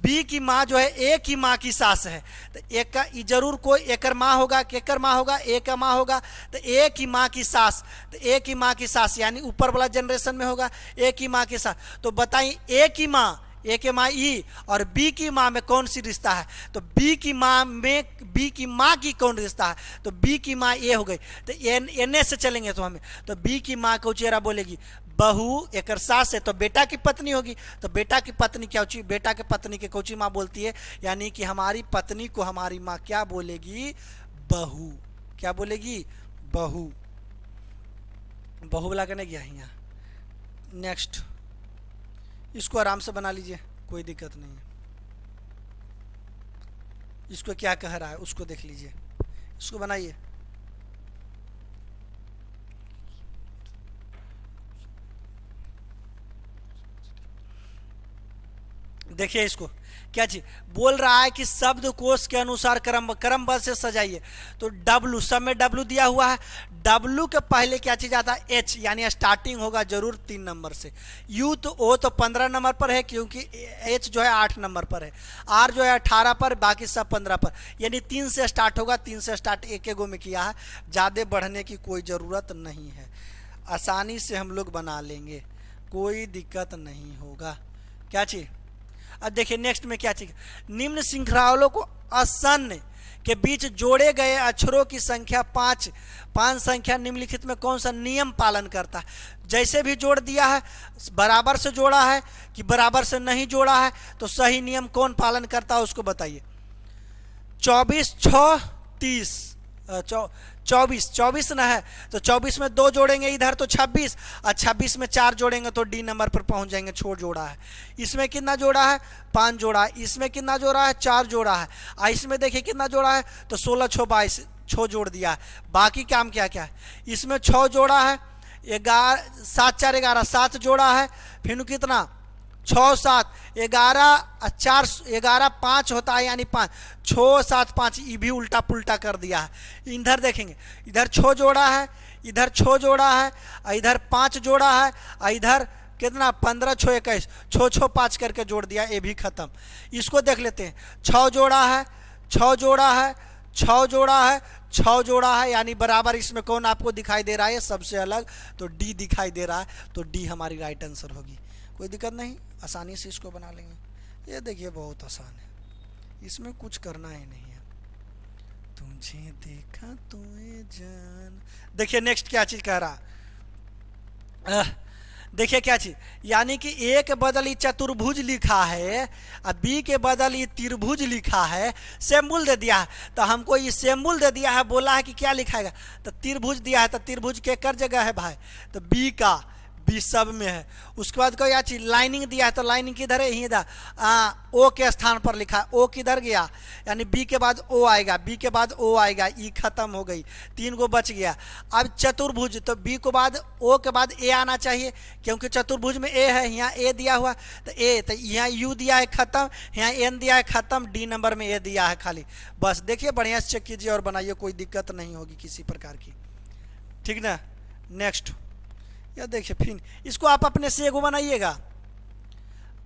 बी की माँ जो है ए की माँ की सास है, तो एक का जरूर कोई एकर माँ होगा, केकर माँ होगा, ए का माँ होगा, तो ए की माँ की सास, तो ए की माँ की सास यानी ऊपर वाला जनरेशन में होगा, ए की माँ की सास। तो बताइए, ए की माँ ए के माँ ई और बी की माँ में कौन सी रिश्ता है, तो बी की माँ में बी की माँ की कौन रिश्ता है, तो बी की माँ ए हो गई। तो एन से चलेंगे तो हमें, तो बी की माँ को चेहरा बोलेगी बहू एक सास है, तो बेटा की पत्नी होगी। तो बेटा की पत्नी क्या होती, बेटा की पत्नी के कोची माँ बोलती है, यानी कि हमारी पत्नी को हमारी माँ क्या बोलेगी, बहू। क्या बोलेगी, बहू। बहू बुला के नहीं गया यहाँ। नेक्स्ट, इसको आराम से बना लीजिए, कोई दिक्कत नहीं है। इसको क्या कह रहा है उसको देख लीजिए, इसको बनाइए। देखिए इसको क्या चीज बोल रहा है कि शब्द कोश के अनुसार क्रमबद्ध से सजाइए। तो डब्लू, सब में डब्लू दिया हुआ है, डब्लू के पहले क्या चीज आता है, एच, यानी स्टार्टिंग होगा जरूर 3 नंबर से। यू तो ओ तो 15 नंबर पर है, क्योंकि एच जो है 8 नंबर पर है, आर जो है 18 पर, बाकी सब 15 पर, यानी 3 से स्टार्ट होगा। 3 से स्टार्ट एक गो में किया है, ज़्यादा बढ़ने की कोई ज़रूरत नहीं है, आसानी से हम लोग बना लेंगे, कोई दिक्कत नहीं होगा। क्या चीज, अब देखिए नेक्स्ट में क्या चीज, निम्न श्रृंखलाओं को आसन्न के बीच जोड़े गए अक्षरों की संख्या 5 संख्या निम्नलिखित में कौन सा नियम पालन करता है। जैसे भी जोड़ दिया है, बराबर से जोड़ा है कि बराबर से नहीं जोड़ा है, तो सही नियम कौन पालन करता है उसको बताइए। 24 6 30, 24 ना है, तो 24 में 2 जोड़ेंगे इधर तो 26, और 26 में 4 जोड़ेंगे तो डी नंबर पर पहुंच जाएंगे। छोड़ जोड़ा है, इसमें कितना जोड़ा है, 5 जोड़ा है, इसमें कितना जोड़ा है, 4 जोड़ा है, और इसमें देखिए कितना जोड़ा है, तो 16 6 22 6 जोड़ दिया है। बाकी काम क्या क्या है, इसमें 6 जोड़ा है, 7 4 11 7 जोड़ा है, फिर कितना 6 7 11 4 11 5 होता है, यानी 5 6 7 5, ये भी उल्टा पुल्टा कर दिया है। इधर देखेंगे, इधर 6 जोड़ा है, इधर 6 जोड़ा है, इधर 5 जोड़ा है, इधर कितना 15 6 21 6 6 5 करके जोड़ दिया, ये भी खत्म। इसको देख लेते हैं, 6 जोड़ा है, 6 जोड़ा है, 6 जोड़ा है, 6 जोड़ा है, यानी बराबर। इसमें कौन आपको दिखाई दे रहा है सबसे अलग, तो डी दिखाई दे रहा है, तो डी हमारी राइट आंसर होगी। कोई दिक्कत नहीं, आसानी से इसको बना लेंगे। ये देखिए बहुत आसान है, इसमें कुछ करना ही नहीं है। तुझे देखा तो ये जान, देखिए नेक्स्ट क्या चीज कह रहा, देखिए क्या चीज, यानी कि ए के बदल चतुर्भुज लिखा है और बी के बदल ये त्रिभुज लिखा है, सेम्बुल दे दिया है, तो हमको ये सेम्बुल दे दिया है, बोला है कि क्या लिखाएगा, तो त्रिभुज दिया है, तो त्रिभुज के कर जगह है भाई, तो बी का, बी सब में है। उसके बाद कोई चीज लाइनिंग दिया है, तो लाइनिंग किधर है, इधर ओ के स्थान पर लिखा है, ओ किधर गया, यानी बी के बाद ओ आएगा, बी के बाद ओ आएगा, ई खत्म हो गई, 3 गो बच गया। अब चतुर्भुज, तो बी को बाद ओ के बाद ए आना चाहिए, क्योंकि चतुर्भुज में ए है, यहाँ ए दिया हुआ, तो ए, तो यहाँ यू दिया है खत्म, यहाँ एन दिया है खत्म, डी नंबर में ए दिया है खाली। बस देखिए बढ़िया से चेक कीजिए और बनाइए, कोई दिक्कत नहीं होगी किसी प्रकार की, ठीक ना। नेक्स्ट, या देखिए फिर इसको आप अपने से एगो बनाइएगा,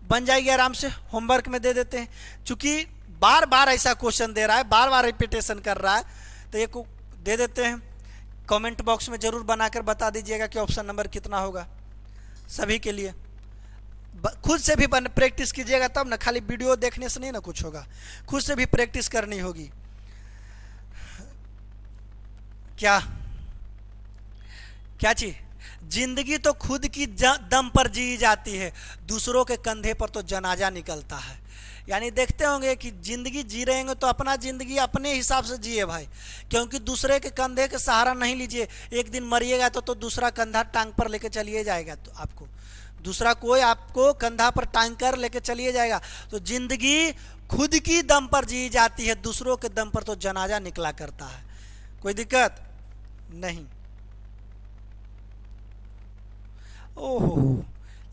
बन जाएगी आराम से, होमवर्क में दे देते हैं। चूंकि बार बार ऐसा क्वेश्चन दे रहा है, बार बार रिपीटेशन कर रहा है, तो एक दे देते हैं। कमेंट बॉक्स में जरूर बनाकर बता दीजिएगा कि ऑप्शन नंबर कितना होगा सभी के लिए। खुद से भी प्रैक्टिस कीजिएगा, तब ना, खाली वीडियो देखने से नहीं ना कुछ होगा, खुद से भी प्रैक्टिस करनी होगी। क्या क्या चीज, जिंदगी तो खुद की दम पर जी जाती है, दूसरों के कंधे पर तो जनाजा निकलता है। यानी देखते होंगे कि जिंदगी जी रहे हैं तो अपना जिंदगी अपने हिसाब से जिए भाई, क्योंकि दूसरे के कंधे के सहारा नहीं लीजिए। एक दिन मरिएगा तो दूसरा कंधा टांग पर लेके चलिए जाएगा, तो आपको दूसरा कोई आपको कंधा पर टांग कर लेके चलिए जाएगा। तो जिंदगी खुद की दम पर जी जाती है, दूसरों के दम पर तो जनाजा निकला करता है। कोई दिक्कत नहीं। ओहो,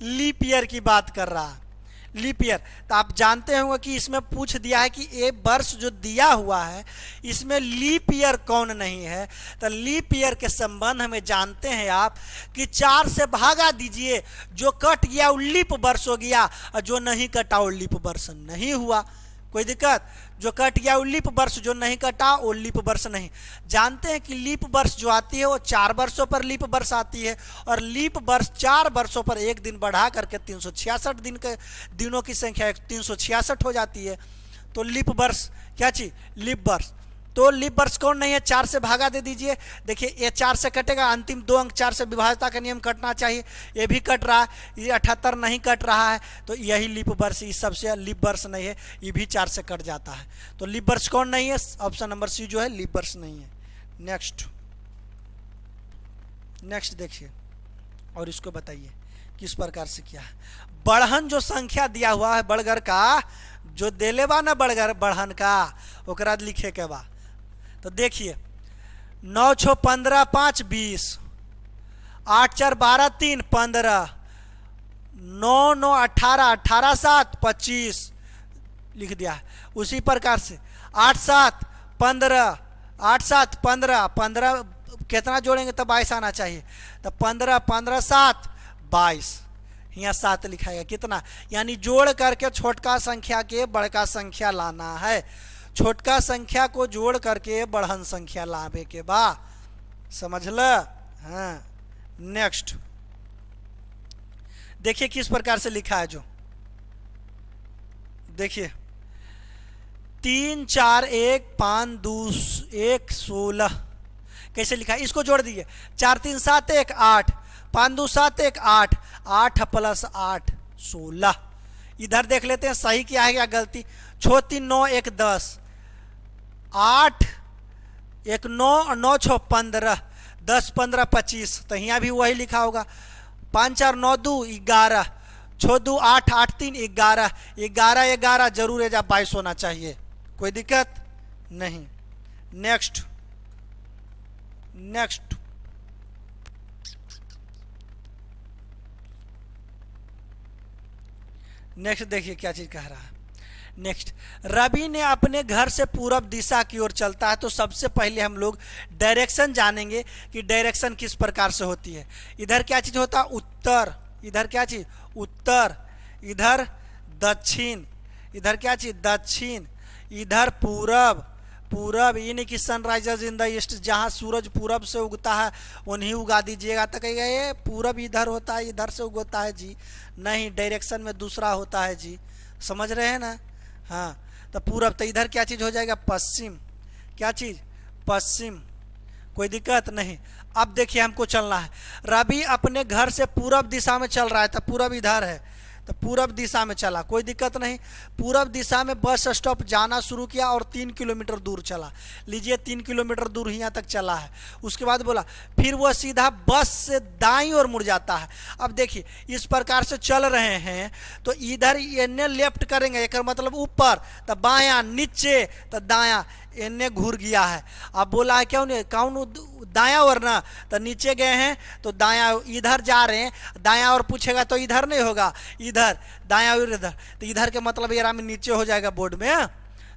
लीप ईयर की बात कर रहा है, लीप ईयर। तो आप जानते होंगे कि इसमें पूछ दिया है कि ये वर्ष जो दिया हुआ है इसमें लीप ईयर कौन नहीं है। तो लीप ईयर के संबंध में जानते हैं आप कि 4 से भागा दीजिए, जो कट गया वो लीप वर्ष हो गया, और जो नहीं कटा वो लीप वर्ष नहीं हुआ। कोई दिक्कत? जो कट गया वो लीप वर्ष, जो नहीं कटा वो लीप वर्ष नहीं। जानते हैं कि लीप वर्ष जो आती है वो 4 वर्षों पर लीप वर्ष आती है, और लीप वर्ष 4 वर्षों पर एक दिन बढ़ा करके 366 दिन के दिनों की संख्या 366 हो जाती है। तो लीप वर्ष क्या चीज? लीप वर्ष। तो लीप वर्ष कौन नहीं है? 4 से भागा दे दीजिए। देखिए ये 4 से कटेगा, अंतिम 2 अंक 4 से विभाज्यता का नियम कटना चाहिए, ये भी कट रहा है, ये 78 नहीं कट रहा है, तो यही लीप वर्ष, इस सबसे लीप वर्ष नहीं है, ये भी 4 से कट जाता है। तो लीप वर्ष कौन नहीं है? ऑप्शन नंबर सी जो है लीप वर्ष नहीं है। नेक्स्ट देखिए और इसको बताइए किस प्रकार से क्या है। बढ़हन जो संख्या दिया हुआ है बड़गर का, जो देले बा ना बड़गर बढ़हन का, ओकरा लिखे के बा। तो देखिए 9 6 15 5 20, 8 4 12 3 15, 9 9 18 18 7 25 लिख दिया है। उसी प्रकार से 8 7 15, 8 7 15 15 कितना जोड़ेंगे तब 22 आना चाहिए, तो 15 15 7 22, यहाँ 7 लिखाएगा कितना, यानी जोड़ करके छोटका संख्या के बड़का संख्या लाना है। छोटका संख्या को जोड़ करके बढ़हन संख्या लावे के बा, समझ ल? हाँ। नेक्स्ट देखिए किस प्रकार से लिखा है। जो देखिए 3 4 1 5 2 1 16 कैसे लिखा है, इसको जोड़ दीजिए। 4 3 7 1 8, 5 2 7 1 8, 8 + 8 16। इधर देख लेते हैं सही क्या है क्या गलती। 6 3 9 1 10, 8 1 9 9 6 15, 10 15 25, तो यहाँ भी वही लिखा होगा। 5 4 9 2 11, 6 2 8 8 3 11, 11 11 जरूर है, 22 होना चाहिए, कोई दिक्कत नहीं। नेक्स्ट देखिए क्या चीज कह रहा है। नेक्स्ट, रवि ने अपने घर से पूरब दिशा की ओर चलता है। तो सबसे पहले हम लोग डायरेक्शन जानेंगे कि डायरेक्शन किस प्रकार से होती है। इधर क्या चीज होता है? उत्तर। इधर क्या चीज? उत्तर। इधर दक्षिण। इधर क्या चीज? दक्षिण। इधर पूरब। पूरब यानी कि सनराइजर्स इन द ईस्ट, जहाँ सूरज पूरब से उगता है उन्हीं उगा दीजिएगा। तो कहिएगा ये पूरब इधर होता है, इधर से उगता है जी, नहीं, डायरेक्शन में दूसरा होता है जी, समझ रहे हैं ना? हाँ, तो पूरब। तो इधर क्या चीज़ हो जाएगा? पश्चिम। क्या चीज़? पश्चिम, कोई दिक्कत नहीं। अब देखिए हमको चलना है, रवि अपने घर से पूरब दिशा में चल रहा है, तो पूरब इधर है, तो पूरब दिशा में चला, कोई दिक्कत नहीं। पूरब दिशा में बस स्टॉप जाना शुरू किया और 3 किलोमीटर दूर चला। लीजिए 3 किलोमीटर दूर यहाँ तक चला है। उसके बाद बोला फिर वह सीधा बस से दाईं ओर मुड़ जाता है। अब देखिए इस प्रकार से चल रहे हैं, तो इधर इन्हें लेफ्ट करेंगे, एक मतलब ऊपर, तो बायां, नीचे तो दायां, इन्हें घूर गया है। अब बोला है क्या उन्हें, कौन दायां ओर ना, तो नीचे गए हैं तो दायां, इधर जा रहे हैं, दायां ओर पूछेगा तो इधर नहीं होगा, इधर दायां और इधर, तो इधर के मतलब ये में नीचे हो जाएगा बोर्ड में।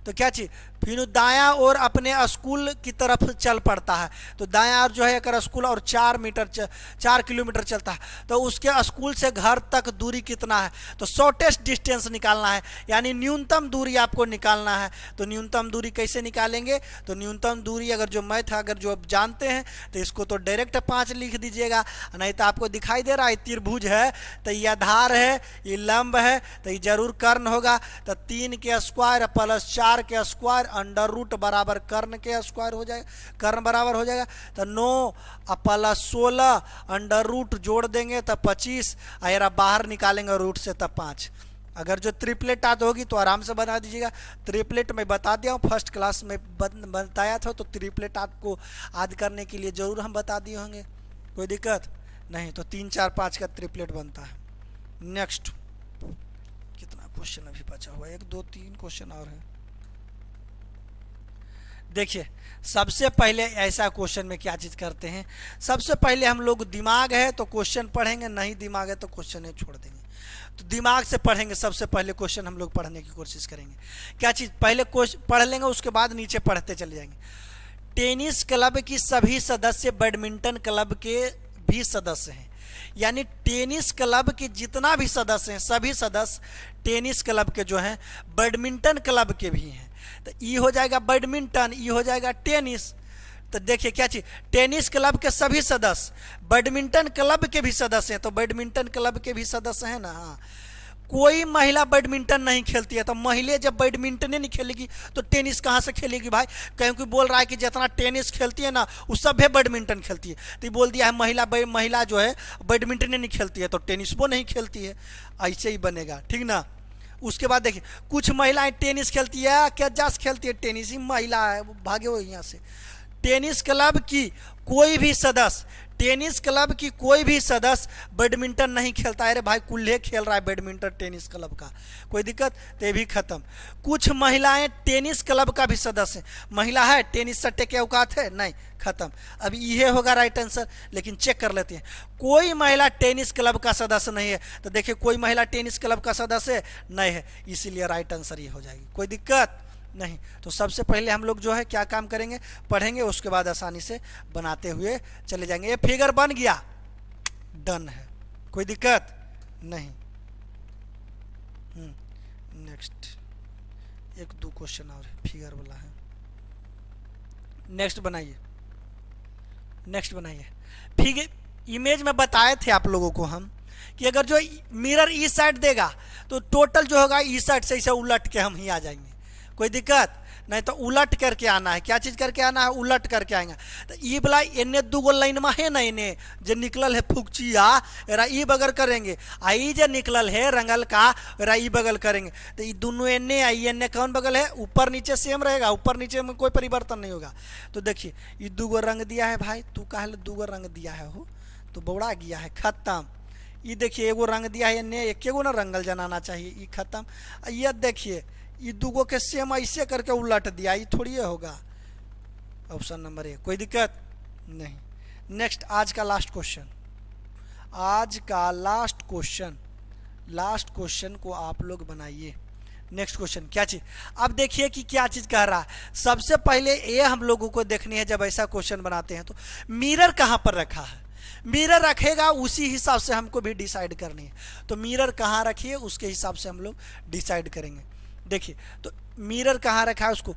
तो क्या चीज, फिर दायां ओर अपने स्कूल की तरफ चल पड़ता है। तो दायां ओर जो है अगर स्कूल और 4 किलोमीटर चलता है, तो उसके स्कूल से घर तक दूरी कितना है, तो शॉर्टेस्ट डिस्टेंस निकालना है, यानी न्यूनतम दूरी आपको निकालना है। तो न्यूनतम दूरी कैसे निकालेंगे, तो न्यूनतम दूरी अगर जो मैथ अगर जो आप जानते हैं तो इसको तो डायरेक्ट 5 लिख दीजिएगा, नहीं तो आपको दिखाई दे रहा है त्रिभुज है, तो ये आधार है, ये लंब है, तो ये जरूर कर्ण होगा। तो 3 के स्क्वायर प्लस 4 के स्क्वायर अंडर रूट बराबर कर्ण के स्क्वायर हो जाएगा, कर्ण बराबर हो जाएगा। तो 9 प्लस 16 अंडर रूट जोड़ देंगे तो 25, और बाहर निकालेंगे रूट से तब 5। अगर जो ट्रिपलेट आती होगी तो आराम से बना दीजिएगा। ट्रिपलेट में बता दिया हूँ, फर्स्ट क्लास में बताया था, तो ट्रिपलेट आपको याद करने के लिए जरूर हम बता दिए होंगे, कोई दिक्कत नहीं। तो 3 4 5 का ट्रिपलेट बनता है। नेक्स्ट, कितना क्वेश्चन अभी बचा हुआ है? 1 2 3 क्वेश्चन और है। देखिए सबसे पहले ऐसा क्वेश्चन में क्या चीज़ करते हैं, सबसे पहले हम लोग दिमाग है तो क्वेश्चन पढ़ेंगे, नहीं दिमाग है तो क्वेश्चन है छोड़ देंगे। तो दिमाग से पढ़ेंगे, सबसे पहले क्वेश्चन हम लोग पढ़ने की कोशिश करेंगे। क्या चीज़, पहले क्वेश्चन पढ़ लेंगे, उसके बाद नीचे पढ़ते चले जाएंगे। टेनिस क्लब की सभी सदस्य बैडमिंटन क्लब के भी सदस्य हैं। यानी टेनिस क्लब के जितना भी सदस्य हैं सभी सदस्य टेनिस क्लब के जो हैं बैडमिंटन क्लब के भी हैं। तो ई हो जाएगा बैडमिंटन, ई हो जाएगा टेनिस। तो देखिए क्या चीज, टेनिस क्लब के सभी सदस्य बैडमिंटन क्लब के भी सदस्य हैं, तो बैडमिंटन क्लब के भी सदस्य हैं ना। हाँ, कोई महिला बैडमिंटन नहीं खेलती है, तो महिला जब बैडमिंटन नहीं खेलेगी तो टेनिस कहाँ से खेलेगी भाई? क्योंकि बोल रहा है कि जितना टेनिस खेलती है ना वो सब है बैडमिंटन खेलती है, तो बोल दिया है महिला जो है बैडमिंटन नहीं खेलती है तो टेनिस वो नहीं खेलती है, ऐसे ही बनेगा, ठीक ना। उसके बाद देखिए कुछ महिलाएं टेनिस खेलती है, क्या जास खेलती है टेनिस, ही महिला है, भागे हो यहाँ से। टेनिस क्लब की कोई भी सदस्य, टेनिस क्लब की कोई भी सदस्य बैडमिंटन नहीं खेलता है। अरे भाई कुल्हे खेल रहा है बैडमिंटन टेनिस क्लब का, कोई दिक्कत? तो ये भी खत्म। कुछ महिलाएं टेनिस क्लब का भी सदस्य हैं, महिला है टेनिस सट्टे के औकात है नहीं, खत्म। अब ये होगा राइट आंसर, लेकिन चेक कर लेते हैं। कोई महिला टेनिस क्लब का सदस्य नहीं है, तो देखिए कोई महिला टेनिस क्लब का सदस्य नहीं है, इसीलिए राइट आंसर ये हो जाएगी, कोई दिक्कत नहीं। तो सबसे पहले हम लोग जो है क्या काम करेंगे, पढ़ेंगे, उसके बाद आसानी से बनाते हुए चले जाएंगे। ये फिगर बन गया, डन है, कोई दिक्कत नहीं। नेक्स्ट एक दो क्वेश्चन और है, फिगर वाला है। नेक्स्ट बनाइए, नेक्स्ट बनाइए। फिगर इमेज में बताए थे आप लोगों को हम कि अगर जो मिरर इस साइड देगा तो टोटल जो होगा इस साइड से इसे उलट के हम ही आ जाएंगे, कोई दिक्कत नहीं। तो उलट करके आना है, क्या चीज करके आना है? उलट करके आएंगे। तो ई वाला इन्ने दूगो लाइन में है ना, इन्हें जो निकलल है फुकचिया एरा ई बगल करेंगे, आ ई जो निकलल है रंगल का एरा ई बगल करेंगे। तो ये दोनों इन्ने आई इन्ने कौन बगल है? ऊपर नीचे सेम रहेगा, ऊपर नीचे में कोई परिवर्तन नहीं होगा। तो देखिए ये दूगो रंग दिया है भाई, तू कहा दूगो रंग दिया है हो तो बौड़ा गया है, खत्म। ये देखिए एगो रंग दिया है इन्ने, एक एगो ना रंगल जनाना चाहिए, ये खत्म। ये देखिए ये दूगो के सेम ऐसे करके उलट दिया, ये थोड़ी होगा। ऑप्शन नंबर ए, कोई दिक्कत नहीं। नेक्स्ट आज का लास्ट क्वेश्चन, आज का लास्ट क्वेश्चन, लास्ट क्वेश्चन को आप लोग बनाइए। नेक्स्ट क्वेश्चन क्या चीज, अब देखिए कि क्या चीज कह रहा है। सबसे पहले ये हम लोगों को देखनी है, जब ऐसा क्वेश्चन बनाते हैं तो मिरर कहाँ पर रखा है। मिरर रखेगा उसी हिसाब से हमको भी डिसाइड करनी है, तो मिरर कहाँ रखिए उसके हिसाब से हम लोग डिसाइड करेंगे। देखिए तो मिरर कहाँ रखा है, उसको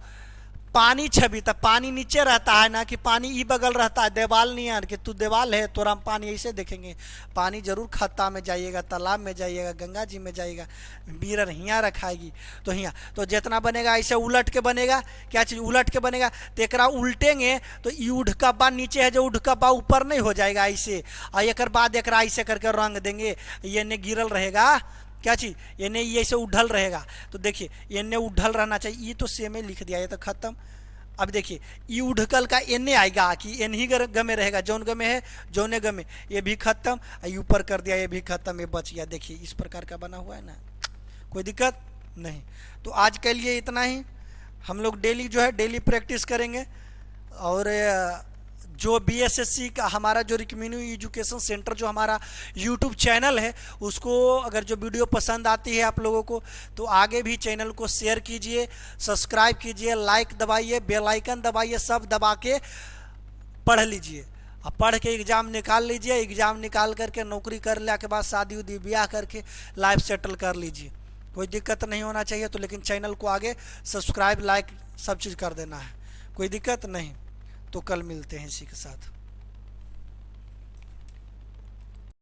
पानी छवि, तब पानी नीचे रहता है ना कि पानी ई बगल रहता है, देवाल नहीं है कि तू देवाल है तो हम पानी ऐसे देखेंगे, पानी जरूर खत्ता में जाइएगा, तालाब में जाइएगा, गंगा जी में जाइएगा। मिरर हियाँ रखाएगी तो हियाँ, तो जितना बनेगा ऐसे उलट के बनेगा, क्या चीज़ उलट के बनेगा, तो एक उल्टेंगे तो ई उढ़कब्बा नीचे है जो उढ़कब्बा ऊपर नहीं हो जाएगा ऐसे, और एक बाद एक ऐसे करके रंग देंगे, ये ने गिरल रहेगा, क्या चीज ये ये ऐसे उढ़ल रहेगा। तो देखिए ये उढ़ल रहना चाहिए, ये तो सेम ही लिख दिया, ये तो खत्म। अब देखिए ये उढ़कल का एने आएगा कि एन ही गमे रहेगा, जौन गमे है जौने गमे, ये भी खत्म, ये ऊपर कर दिया ये भी खत्म, ये बच गया। देखिए इस प्रकार का बना हुआ है ना, कोई दिक्कत नहीं। तो आज के लिए इतना ही, हम लोग डेली जो है डेली प्रैक्टिस करेंगे। और जो बीएसएससी का हमारा जो रिकम्युनिटी एजुकेशन सेंटर जो हमारा यूट्यूब चैनल है, उसको अगर जो वीडियो पसंद आती है आप लोगों को तो आगे भी चैनल को शेयर कीजिए, सब्सक्राइब कीजिए, लाइक दबाइए, बेल आइकन दबाइए, सब दबा के पढ़ लीजिए। अब पढ़ के एग्ज़ाम निकाल लीजिए, एग्ज़ाम निकाल करके नौकरी कर ले के बाद शादी उदी ब्याह करके लाइफ सेटल कर लीजिए, कोई दिक्कत नहीं होना चाहिए। तो लेकिन चैनल को आगे सब्सक्राइब लाइक सब चीज़ कर देना है, कोई दिक्कत नहीं। तो कल मिलते हैं इसी के साथ।